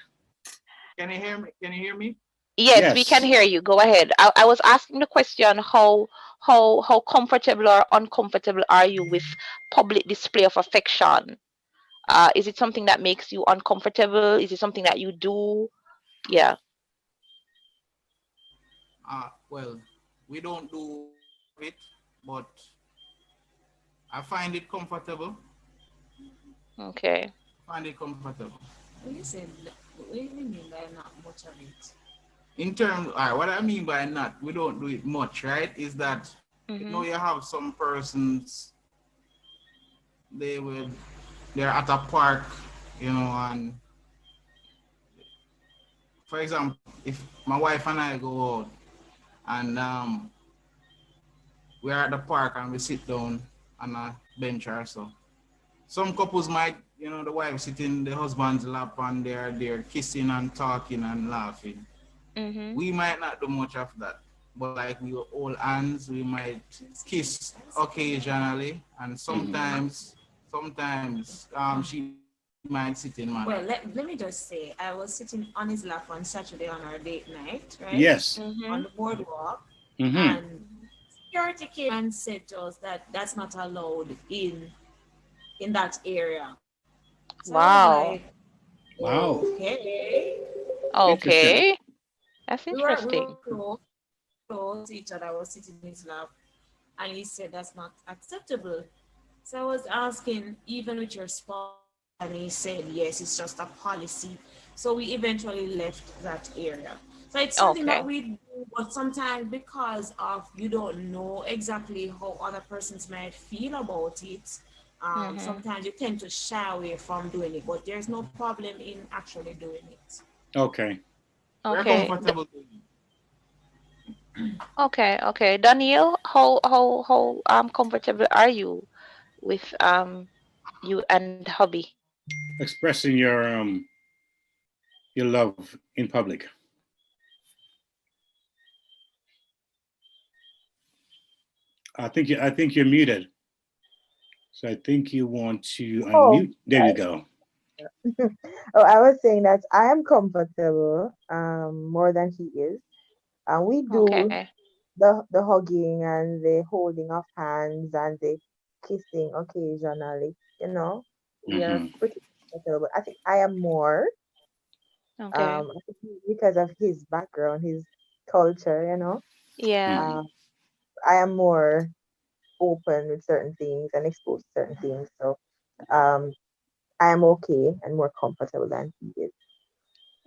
Speaker 14: Can you hear me? Can you hear me?
Speaker 1: Yes, we can hear you. Go ahead. I was asking the question, how comfortable or uncomfortable are you with public display of affection? Is it something that makes you uncomfortable? Is it something that you do? Yeah.
Speaker 14: Well, we don't do it, but I find it comfortable.
Speaker 1: Okay.
Speaker 14: Find it comfortable.
Speaker 15: When you say, what do you mean by not much of it?
Speaker 14: In terms, what I mean by not, we don't do it much, right? Is that you know you have some persons, they're at a park, you know, and for example, if my wife and I go out and we're at the park and we sit down on a bench or so. Some couples might, you know, the wife sitting in the husband's lap and they're kissing and talking and laughing. We might not do much of that, but like we will hold hands, we might kiss occasionally, and sometimes she might sit in my.
Speaker 15: Well, let me just say, I was sitting on his lap on Saturday on our date night, right?
Speaker 2: Yes.
Speaker 15: On the boardwalk,
Speaker 2: Mm-hmm.
Speaker 15: and security came and said to us that that's not allowed in that area. So
Speaker 1: Wow.
Speaker 2: Wow.
Speaker 15: Okay.
Speaker 1: Okay. That's
Speaker 15: We were
Speaker 1: interesting.
Speaker 15: close to each other. I was sitting in his lap, and he said that's not acceptable. So I was asking, even with your spouse, and he said yes, it's just a policy. So we eventually left that area. So it's something that we do, but sometimes because of you don't know exactly how other persons might feel about it, sometimes you tend to shy away from doing it. But there's no problem in actually doing it.
Speaker 2: Okay.
Speaker 1: Okay. Okay. Daniel, how comfortable are you with you and hubby?
Speaker 2: Expressing your love in public. I think you're muted. So I think you want to unmute. There you go.
Speaker 9: Oh, I was saying that I am comfortable more than he is. And we do
Speaker 1: Okay.
Speaker 9: the hugging and the holding of hands and the kissing occasionally, you know. We are
Speaker 2: Mm-hmm.
Speaker 9: pretty comfortable. I think I am more
Speaker 1: Okay.
Speaker 9: I think because of his background, his culture, you know.
Speaker 1: Yeah.
Speaker 9: I am more open with certain things and exposed to certain things. So um I am okay and more comfortable than he is.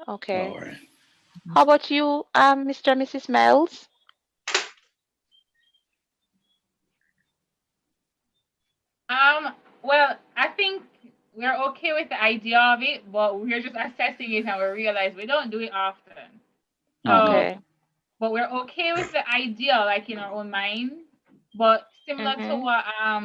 Speaker 1: Okay.
Speaker 2: All right.
Speaker 1: How about you, Mr. and Mrs. Miles?
Speaker 8: Well, I think we're okay with the idea of it, but we're just assessing it and we realize we don't do it often. So,
Speaker 1: Okay.
Speaker 8: but we're okay with the idea, like in our own mind. But similar to what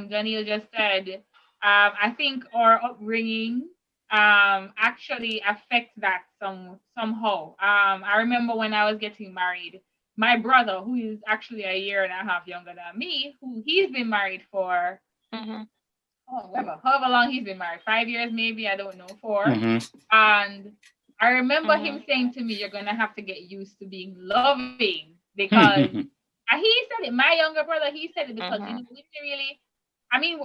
Speaker 8: Daniel just said, I think our upbringing actually affects that somehow. I remember when I was getting married, my brother, who is actually a year and a half younger than me, who he's been married for however long he's been married, 5 years maybe, I don't know, 4.
Speaker 2: Mm-hmm.
Speaker 8: And I remember him saying to me, "You're gonna have to get used to being loving," because and he said it. My younger brother, he said it because we really. I mean,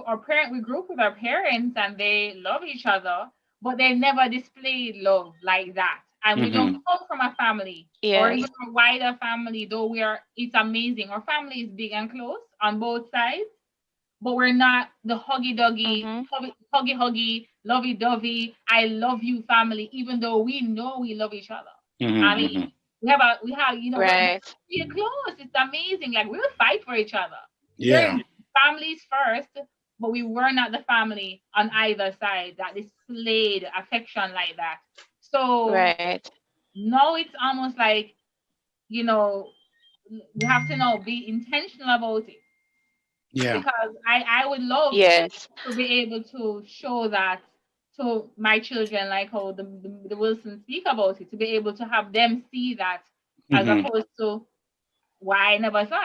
Speaker 8: we grew up with our parents and they love each other, but they never displayed love like that. And we don't come from a family or
Speaker 1: Yes.
Speaker 8: even a wider family, though it's amazing. Our family is big and close on both sides, but we're not the huggy, lovey dovey, I love you family, even though we know we love each other. I mean,
Speaker 1: Right.
Speaker 8: we're close. It's amazing. Like we'll fight for each other.
Speaker 2: Yeah.
Speaker 8: Families first, but we were not the family on either side that displayed affection like that. So
Speaker 1: Right.
Speaker 8: now it's almost like, you know, we have to now be intentional about it.
Speaker 2: Yeah.
Speaker 8: Because I would love
Speaker 1: Yes.
Speaker 8: to be able to show that to my children, like how the Wilson speak about it, to be able to have them see that as opposed to why I never saw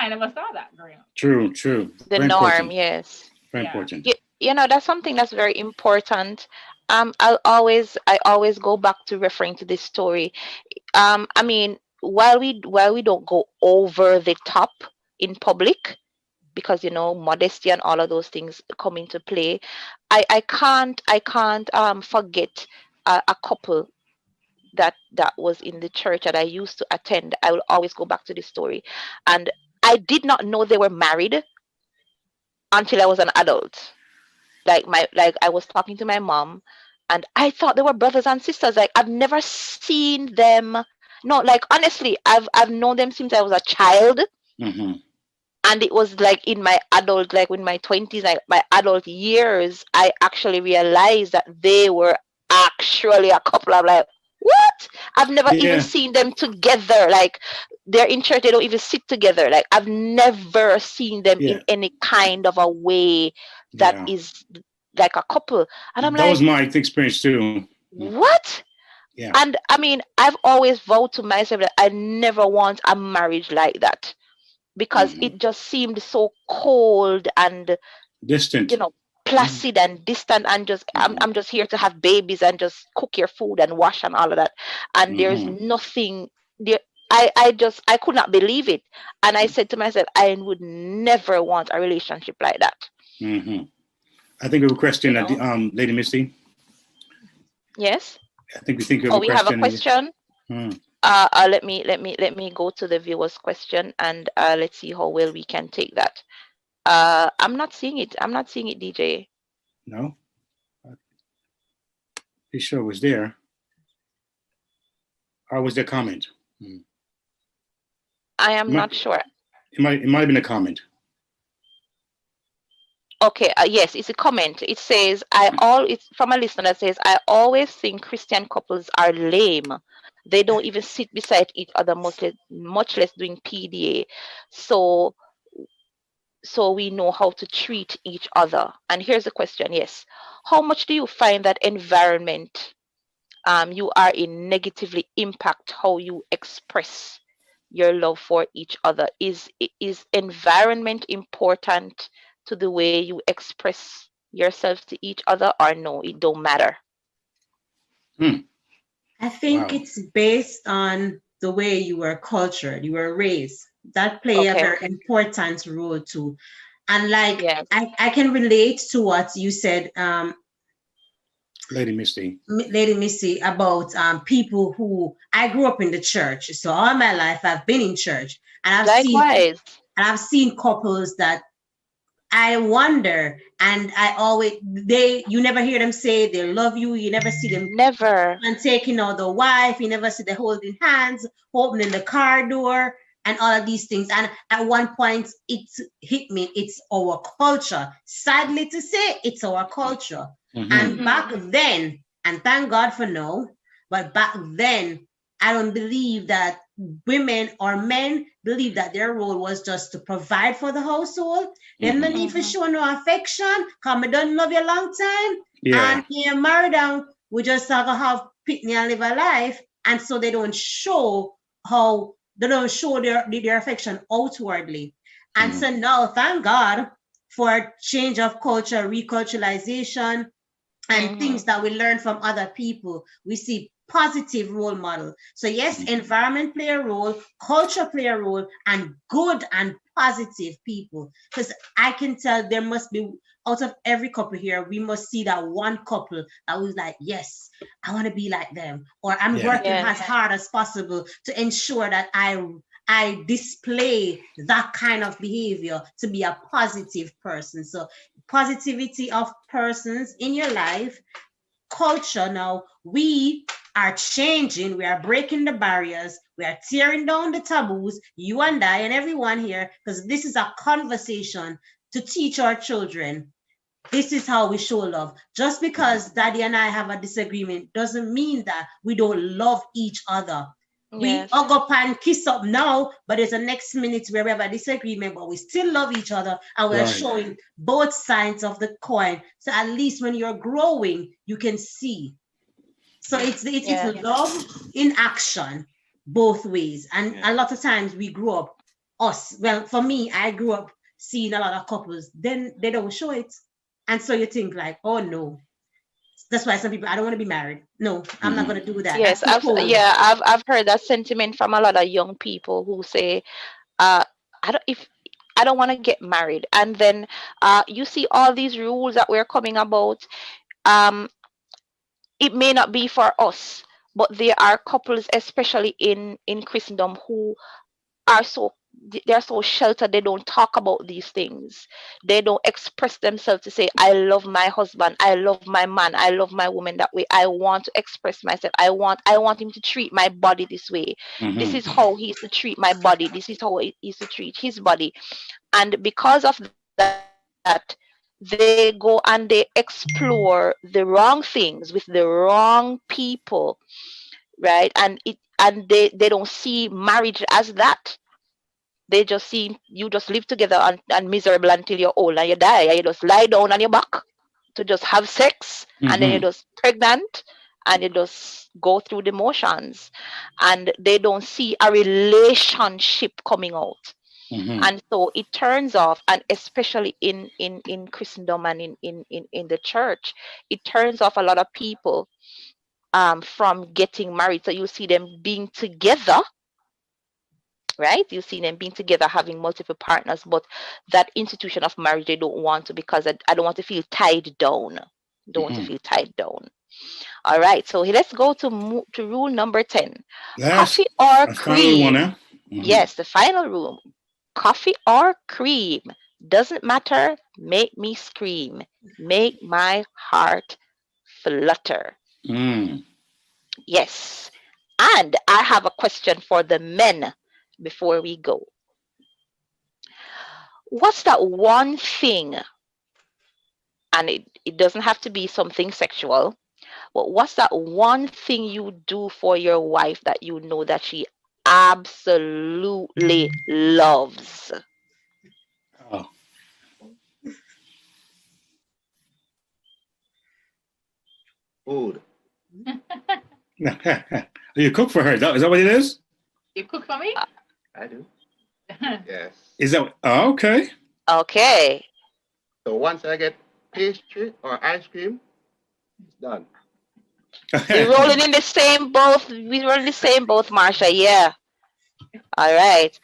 Speaker 8: that growing up.
Speaker 2: True. True.
Speaker 1: The
Speaker 2: Very
Speaker 1: norm,
Speaker 2: important.
Speaker 1: yes.
Speaker 2: Very
Speaker 8: Yeah.
Speaker 2: important.
Speaker 1: That's something that's very important. I always go back to referring to this story. I mean, while we don't go over the top in public, because modesty and all of those things come into play, I can't forget a couple that was in the church that I used to attend. I will always go back to this story, and I did not know they were married until I was an adult. Like I was talking to my mom, and I thought they were brothers and sisters. Like I've never seen them. No, like honestly, I've known them since I was a child, and it was like in my adult, like in my 20s, like my adult years, I actually realized that they were actually a couple. I'm like, what? I've never even
Speaker 2: Yeah.
Speaker 1: seen them together. Like they're in church, they don't even sit together. Like I've never seen them
Speaker 2: Yeah.
Speaker 1: in any kind of a way that
Speaker 2: Yeah.
Speaker 1: is like a couple. And I'm
Speaker 2: That was
Speaker 1: like,
Speaker 2: my experience too.
Speaker 1: what?
Speaker 2: Yeah.
Speaker 1: And I mean, I've always vowed to myself that I never want a marriage like that, because it just seemed so cold and
Speaker 2: Distant.
Speaker 1: placid and distant, and just I'm just here to have babies and just cook your food and wash and all of that, and there's nothing there. I could not believe it, and I said to myself, I would never want a relationship like that.
Speaker 2: I think we have a question
Speaker 1: You
Speaker 2: at the
Speaker 1: know?
Speaker 2: Lady Misty.
Speaker 1: Yes.
Speaker 2: I think we have
Speaker 1: Oh,
Speaker 2: a
Speaker 1: we have a
Speaker 2: question.
Speaker 1: question. Let me go to the viewers question, and let's see how well we can take that. I'm not seeing it, DJ.
Speaker 2: No. He sure was there. Or was there a comment?
Speaker 1: I am not sure.
Speaker 2: It might have been a comment.
Speaker 1: Okay, yes, it's a comment. It says, it's from a listener that says, I always think Christian couples are lame. They don't even sit beside each other, much less doing PDA. So we know how to treat each other. And here's the question, yes. How much do you find that environment you are in negatively impact how you express your love for each other? Is environment important to the way you express yourself to each other, or no, it don't matter?
Speaker 12: I think it's based on the way you were cultured, you were raised. That play a very important role too. And like I can relate to what you said,
Speaker 2: Lady
Speaker 12: Misty, about people who I grew up in the church. So all my life I've been in church, and I've seen couples that I wonder, and you never hear them say they love you. You never see them and taking out the wife. You never see them holding hands, opening the car door, and all of these things. And at one point, it hit me. It's our culture. Sadly to say, it's our culture. And back then, and thank God for now, but back then, I don't believe that women or men believe that their role was just to provide for the household. Them no need for show no affection. Come, I don't love you a long time.
Speaker 2: Yeah.
Speaker 12: And you're married down, we just gonna have pitney and live a life. And so they don't show their affection outwardly. And so now, thank God for change of culture, reculturalization, and things that we learn from other people. We see positive role model. So yes, environment play a role, culture play a role, and good and positive people. Because I can tell there must be, out of every couple here, we must see that one couple that was like, yes, I want to be like them, or I'm working as hard as possible to ensure that I display that kind of behavior to be a positive person. So positivity of persons in your life, culture. Now we are changing, we are breaking the barriers, we are tearing down the taboos, you and I and everyone here, because this is a conversation to teach our children. This is how we show love. Just because Daddy and I have a disagreement doesn't mean that we don't love each other. We hug up and kiss up now, but there's a next minute where we have a disagreement, but we still love each other, and we're showing both sides of the coin. So at least when you're growing, you can see. So it's love in action, both ways. And a lot of times we grew up, well, for me, I grew up seeing a lot of couples, then they don't show it. And so you think like, oh no. That's why some people, I don't want to be married. No, I'm not going to do that.
Speaker 1: Yes, I've heard that sentiment from a lot of young people who say, I don't want to get married. And then you see all these rules that we're coming about. It may not be for us, but there are couples, especially in Christendom, who are they're so sheltered. They don't talk about these things. They don't express themselves to say, I love my husband, I love my man, I love my woman that way. I want to express myself. I want him to treat my body this way. This is how he is to treat my body. This is how he is to treat his body. And because of that, they go and they explore the wrong things with the wrong people, right? And they don't see marriage as that. They just see you just live together and miserable until you're old and you die, and you just lie down on your back to just have sex, and then you're just pregnant, and you just go through the motions, and they don't see a relationship coming out. And so it turns off, and especially in Christendom and in the church, it turns off a lot of people from getting married. So you see them being together, right? You see them being together, having multiple partners, but that institution of marriage they don't want to, because I don't want to feel tied down. Don't want to feel tied down. All right, so let's go to rule number 10. Coffee or cream? Yes, the final rule. Coffee or cream? Doesn't matter. Make me scream. Make my heart flutter. Yes. And I have a question for the men before we go. What's that one thing, and it doesn't have to be something sexual, but what's that one thing you do for your wife that you know that she absolutely loves?
Speaker 2: Oh.
Speaker 13: Food.
Speaker 2: You cook for her. Is that what it is?
Speaker 8: You cook for me?
Speaker 13: I do. Yes.
Speaker 2: Is that okay?
Speaker 1: Okay.
Speaker 13: So once I get pastry or ice cream, it's done.
Speaker 1: We're rolling in the same boat. We roll in the same boat, Marsha. Yeah. All right.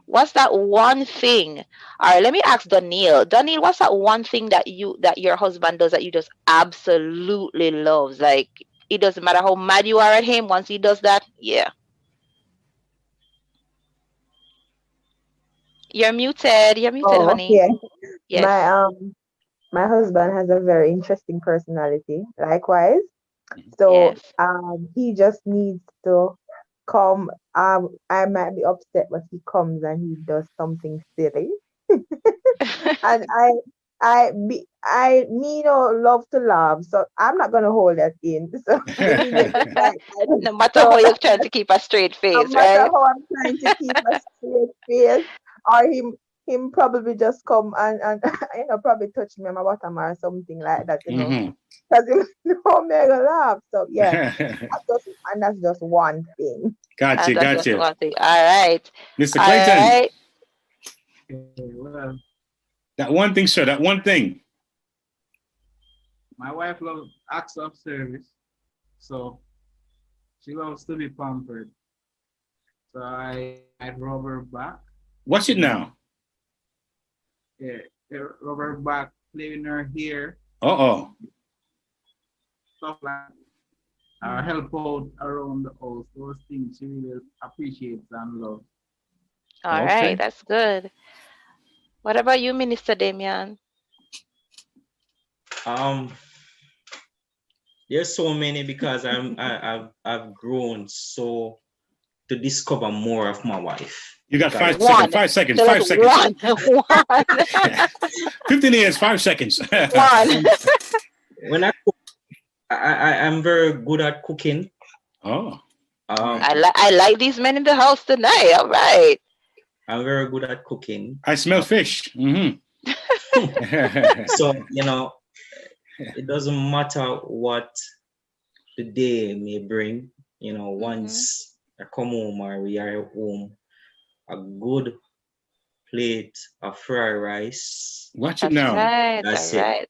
Speaker 1: What's that one thing? All right, let me ask Daniel. Daniel, what's that one thing that your husband does that you just absolutely loves? Like, it doesn't matter how mad you are at him, once he does that, yeah. You're muted. You're muted, honey.
Speaker 9: Yeah.
Speaker 1: Yes.
Speaker 9: My husband has a very interesting personality. Likewise. So
Speaker 1: Yes.
Speaker 9: he just needs to come. I might be upset, but he comes and he does something silly. And me love to laugh, so I'm not gonna hold that in. So
Speaker 1: No matter how you're trying to keep a straight face,
Speaker 9: no matter
Speaker 1: right?
Speaker 9: how I'm trying to keep a straight face, or him probably just come and probably touch me on my bottom or something like that, because him know me gonna laugh. So yeah, that's just one thing.
Speaker 2: Gotcha.
Speaker 1: That's just one thing. All right,
Speaker 2: Mr.
Speaker 1: All
Speaker 2: Clayton.
Speaker 1: right.
Speaker 14: Well,
Speaker 2: that one thing, sir. That one thing.
Speaker 14: My wife loves acts of service, so She loves to be pampered. So I rub her back.
Speaker 2: What's it now?
Speaker 14: Yeah, rub her back, play in her hair.
Speaker 2: Uh-oh.
Speaker 14: Stuff like help out around the house. Those things she really appreciates and loves.
Speaker 1: All right,
Speaker 2: Okay.
Speaker 1: that's good. What about you, Minister Damian?
Speaker 10: Um, there's so many because I've grown so to discover more of my wife
Speaker 2: You got five
Speaker 10: because
Speaker 2: seconds.
Speaker 1: One.
Speaker 2: 5 seconds.
Speaker 1: Tell us
Speaker 2: 5 seconds.
Speaker 1: one. One.
Speaker 2: 15 years. 5 seconds.
Speaker 1: One.
Speaker 10: when I'm very good at cooking.
Speaker 2: Oh.
Speaker 1: I like these men in the house tonight. All right.
Speaker 10: I'm very good at cooking.
Speaker 2: I smell fish. Mm-hmm.
Speaker 10: So, it doesn't matter what the day may bring, once I come home or we are at home, a good plate of fried rice.
Speaker 2: Watch it
Speaker 1: That's
Speaker 2: now.
Speaker 1: right.
Speaker 10: That's
Speaker 1: All
Speaker 10: it.
Speaker 1: right.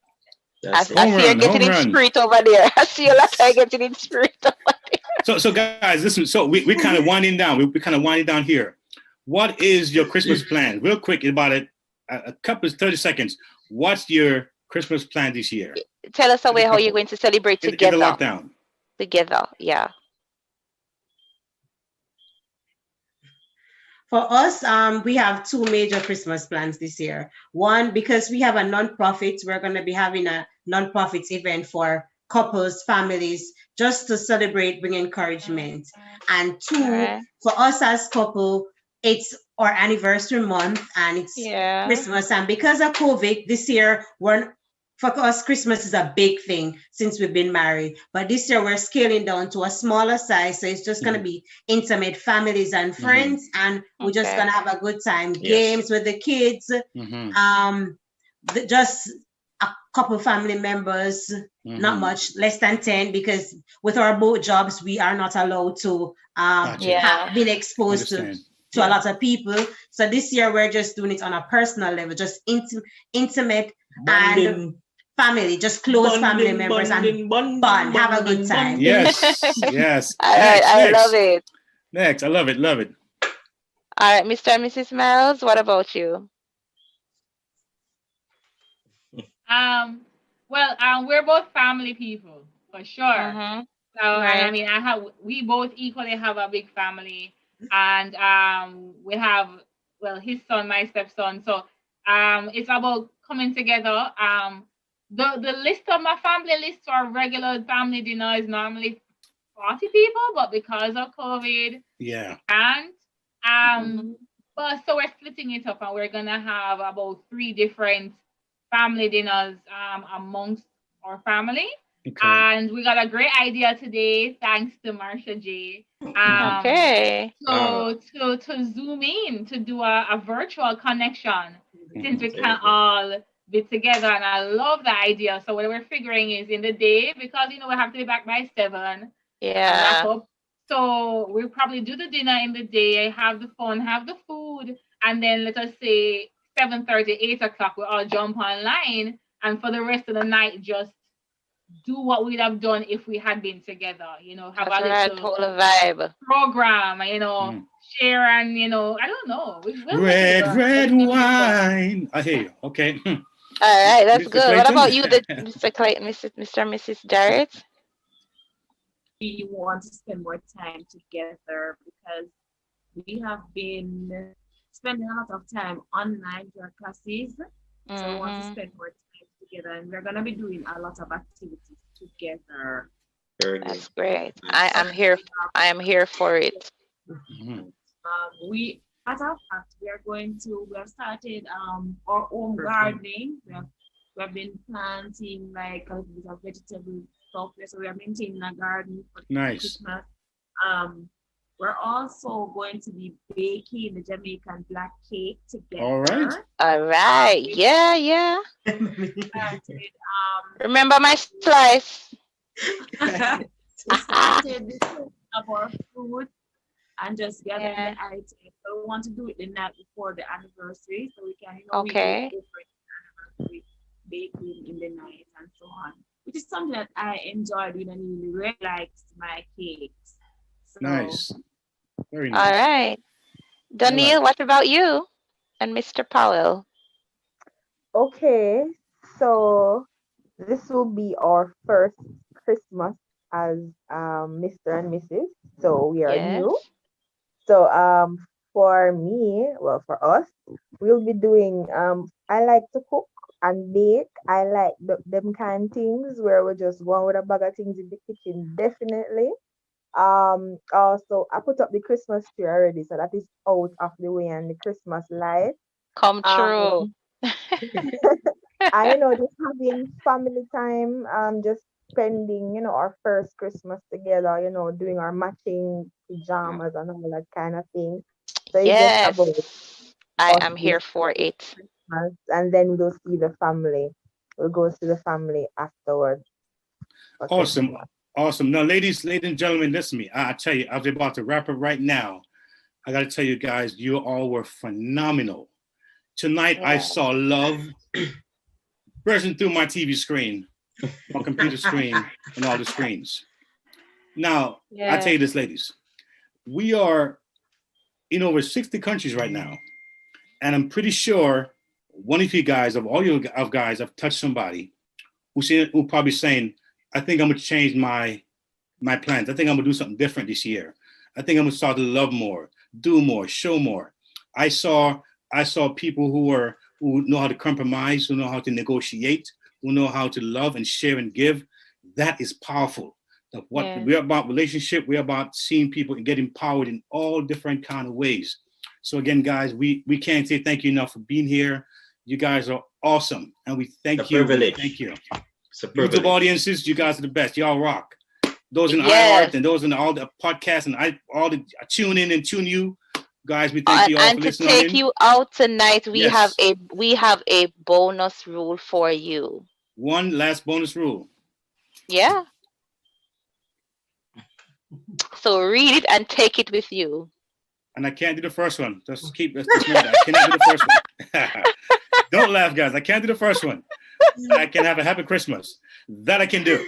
Speaker 10: That's it.
Speaker 1: I see you getting in spirit over there. I see you like getting in spirit over there.
Speaker 2: So guys, listen. So we kind of winding down. We kind of winding down here. What is your Christmas plan? Real quick, about it. A couple of 30 seconds. What's your Christmas plan this year?
Speaker 1: Tell us away how you're going to celebrate
Speaker 2: in
Speaker 1: together.
Speaker 2: the lockdown.
Speaker 1: Together, yeah.
Speaker 12: For us, we have two major Christmas plans this year. One, because we have a nonprofit, we're going to be having a nonprofit event for couples, families, just to celebrate, bring encouragement. And two, for us as couple, it's our anniversary month and it's Christmas. And because of COVID, this year, for us, Christmas is a big thing since we've been married. But this year we're scaling down to a smaller size. So it's just going to be intimate families and friends. And we're just going to have a good time. Games with the kids. Just a couple family members, not much, less than 10, because with our both jobs, we are not allowed to have been exposed to a lot of people. So this year we're just doing it on a personal level, just intimate and family, just close family members and bond, have a good time.
Speaker 2: Yes, yes.
Speaker 1: All right, I love it.
Speaker 2: Next, I love it, love it.
Speaker 1: All right, Mr. and Mrs. Miles, what about you?
Speaker 8: Well, we're both family people for sure. So, and I mean, we both equally have a big family, and we have, well, his son, my stepson. So, it's about coming together. The list of my family list for regular family dinner is normally 40 people, but because of COVID, we can't. But so we're splitting it up, and we're gonna have about 3 different family dinners amongst our family. And we got a great idea today, thanks to Marsha J. To zoom in to do a virtual connection since we can all be together, and I love the idea. So what we're figuring is in the day, because we have to be back by 7. Wrap up. So we'll probably do the dinner in the day, have the fun, have the food, and then let us say 7:30, 8 o'clock, we'll all jump online, and for the rest of the night, just do what we'd have done if we had been together. Have a little
Speaker 1: vibe
Speaker 8: program, share, and I don't know. We'll
Speaker 2: red wine. I hear you. Okay.
Speaker 1: All right, that's
Speaker 2: Mr.
Speaker 1: good.
Speaker 2: Clayton?
Speaker 1: What about you, Mr. Clayton, Mr. and Mrs. Jarrett?
Speaker 15: We want to spend more time together because we have been spending a lot of time online during classes. So we want to spend more time together, and we're going to be doing a lot of activities together.
Speaker 1: That's great. I am here for it.
Speaker 15: We have started our own gardening. We have been planting like a bit of vegetable stuff. So we are maintaining a garden for Christmas. We're also going to be baking the Jamaican black cake together.
Speaker 1: All right. Yeah. Remember my slice.
Speaker 15: We started the cooking of our food and just gathering the items. So we want to do it the night before the anniversary, so we can, we do different anniversary baking in the night and so on. Which is something that I enjoy doing, and he really likes my cakes.
Speaker 2: Nice. Very
Speaker 1: All
Speaker 2: nice.
Speaker 1: right.
Speaker 2: I like
Speaker 1: Daniel, what about you and Mr. Powell?
Speaker 9: Okay, so this will be our first Christmas as Mr. and Mrs. So we are new.
Speaker 1: Yes.
Speaker 9: So for me, well for us, we'll be doing I like to cook and bake. I like them kind of things where we just go on with a bag of things in the kitchen, definitely. Also I put up the Christmas tree already, so that is out of the way and the Christmas light.
Speaker 1: Come true.
Speaker 9: Um I know just having family time, just spending, our first Christmas together, doing our matching pajamas and all that kind of thing. So it's just about
Speaker 1: Yes. I
Speaker 9: us
Speaker 1: am
Speaker 9: this
Speaker 1: here for
Speaker 9: year,
Speaker 1: it.
Speaker 9: Christmas, and then we'll see the family. We'll go see the family afterwards for
Speaker 2: awesome.
Speaker 9: Christmas.
Speaker 2: Awesome. Now, ladies and gentlemen, listen to me. I tell you, I was about to wrap up right now. I got to tell you guys, you all were phenomenal. Tonight, I
Speaker 1: Yeah.
Speaker 2: saw love bursting through my TV screen, my computer screen, and all the screens. Now, I tell
Speaker 1: Yeah.
Speaker 2: you this, ladies, we are in over 60 countries right now. And I'm pretty sure one of you guys, of all you guys, have touched somebody who probably saying, I think I'm going to change my plans. I think I'm going to do something different this year. I think I'm going to start to love more, do more, show more. I saw people who know how to compromise, who know how to negotiate, who know how to love and share and give. That is powerful. What
Speaker 1: Yeah.
Speaker 2: we're about relationship, we're about seeing people and getting empowered in all different kind of ways. So again, guys, we can't say thank you enough for being here. You guys are awesome, and we thank you. We thank you. YouTube audiences, you guys are the best. Y'all rock. Those in
Speaker 1: Yes.
Speaker 2: iHeart and those in all the podcasts and all the tune in and tune you guys. We thank you all
Speaker 1: And
Speaker 2: for
Speaker 1: to
Speaker 2: listening
Speaker 1: take
Speaker 2: in.
Speaker 1: you out tonight, we have
Speaker 2: Yes.
Speaker 1: a bonus rule for you.
Speaker 2: One last bonus rule.
Speaker 1: Yeah. So read it and take it with you.
Speaker 2: And I can't do the first one. Just remember that. I cannot do the first one. Don't laugh, guys. I can't do the first one. I can have a happy Christmas. That I can do.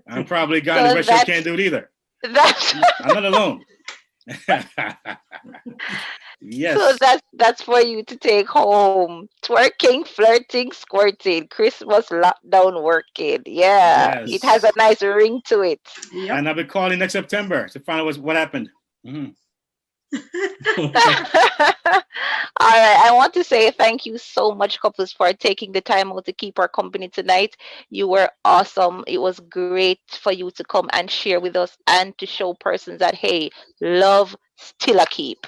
Speaker 2: I'm probably a guy in the red shirt can't do it either. I'm not alone. Yes.
Speaker 1: So that's for you to take home. Twerking, flirting, squirting, Christmas lockdown working. Yeah, it has a
Speaker 2: Yes.
Speaker 1: nice ring to it.
Speaker 2: And I'll be calling next September to find out what happened. Mm-hmm.
Speaker 1: All right, I want to say thank you so much, couples, for taking the time out to keep our company tonight. You were awesome. It was great for you to come and share with us and to show persons that, hey, love still a keep.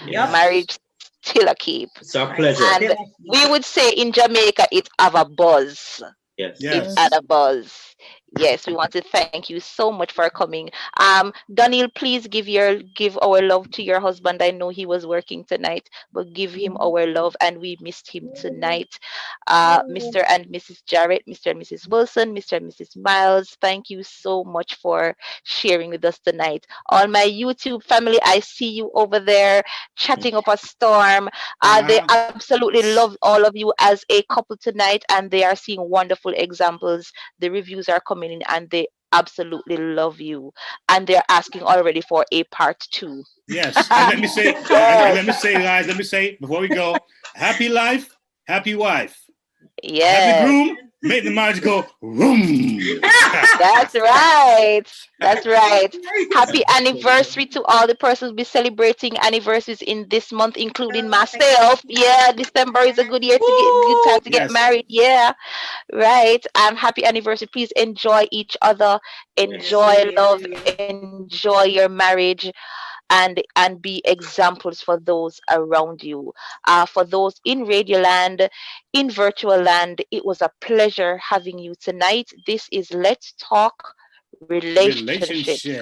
Speaker 10: Yes.
Speaker 1: Marriage still a keep.
Speaker 10: It's our pleasure.
Speaker 1: And we would say in Jamaica, it have a buzz.
Speaker 10: Yes.
Speaker 1: It's at a buzz. Yes, we want to thank you so much for coming. Daniel, please give our love to your husband. I know he was working tonight, but give him our love, and we missed him tonight. Mr. and Mrs. Jarrett, Mr. and Mrs. Wilson, Mr. and Mrs. Miles, thank you so much for sharing with us tonight. All my YouTube family, I see you over there chatting up a storm. They absolutely love all of you as a couple tonight, and they are seeing wonderful examples. The reviews are coming in, and they absolutely love you, and they're asking already for a part 2.
Speaker 2: Yes. And let me say, guys, before we go, happy life, happy wife.
Speaker 1: Yes.
Speaker 2: Happy groom, make the marriage go vroom.
Speaker 1: That's right. That's right. Happy anniversary to all the persons be celebrating anniversaries in this month, including myself. Yeah, December is a good good time to get married. Yeah, right. Happy anniversary. Please enjoy each other, enjoy love, enjoy your marriage, and be examples for those around you. For those in radio land, in virtual land, it was a pleasure having you tonight. This is Let's Talk Relationships.
Speaker 2: Relationship.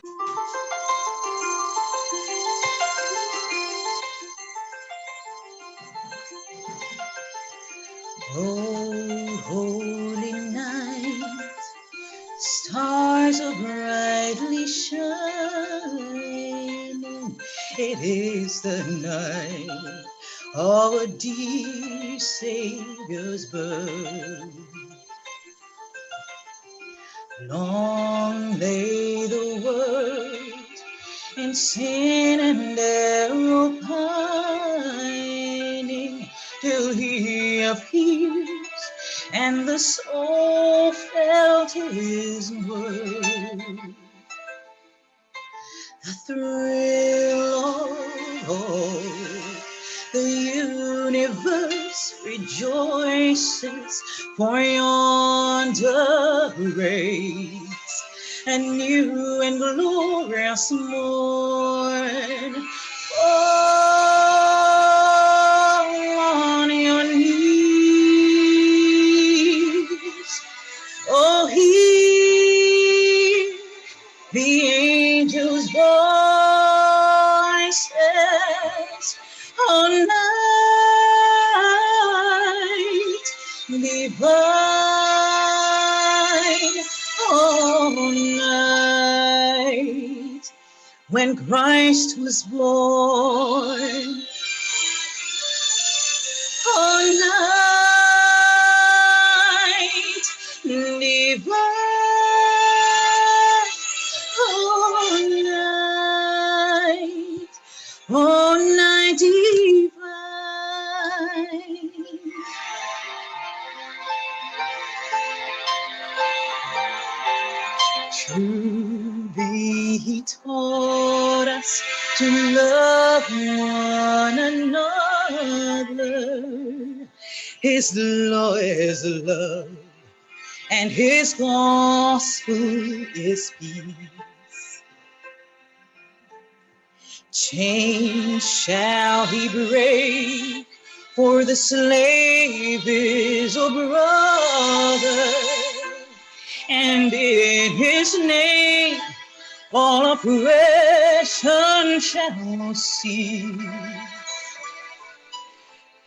Speaker 16: Oh, holy night, stars are brightly shining. It is the night of a dear Savior's birth. Long lay the world sin and error pining till he appears, and the soul felt his word. The thrill of the universe rejoices, for yonder breaks a new and glorious morn. Fall on your knees, oh, hear the angels' voices all night divine, all night when Christ was born, all night divine, all night divine. Truly he taught us to love one another. His law is love, and his gospel is peace. Chains shall he break, for the slave is a brother, and in his name all oppression shall cease.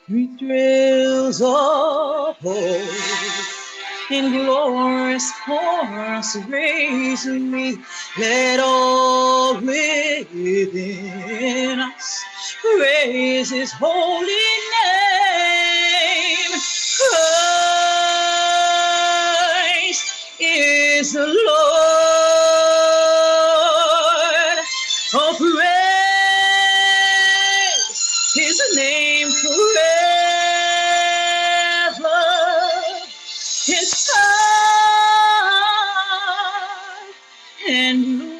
Speaker 16: Three thrills of hope in glorious chorus raise me, let all within us praise his holy name. Christ is the Lord. Oh, praise his name forever. His power and glory,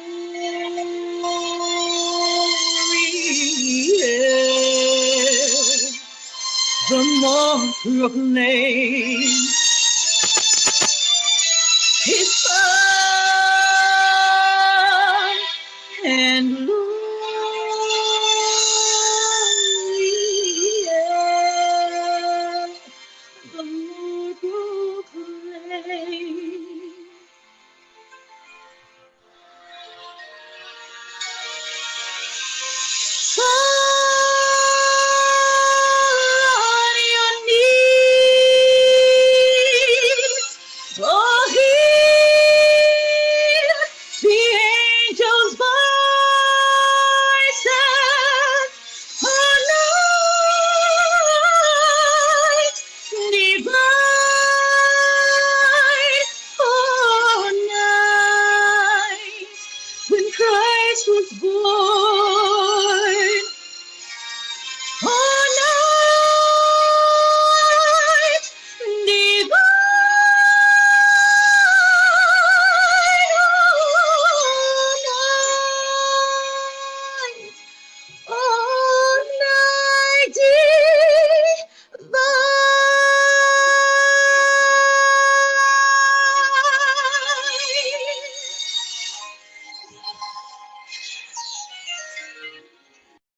Speaker 16: the more proclaim his power and glory, the more proclaim. Fall on your knees, oh, hear the angels' voices, all night divine.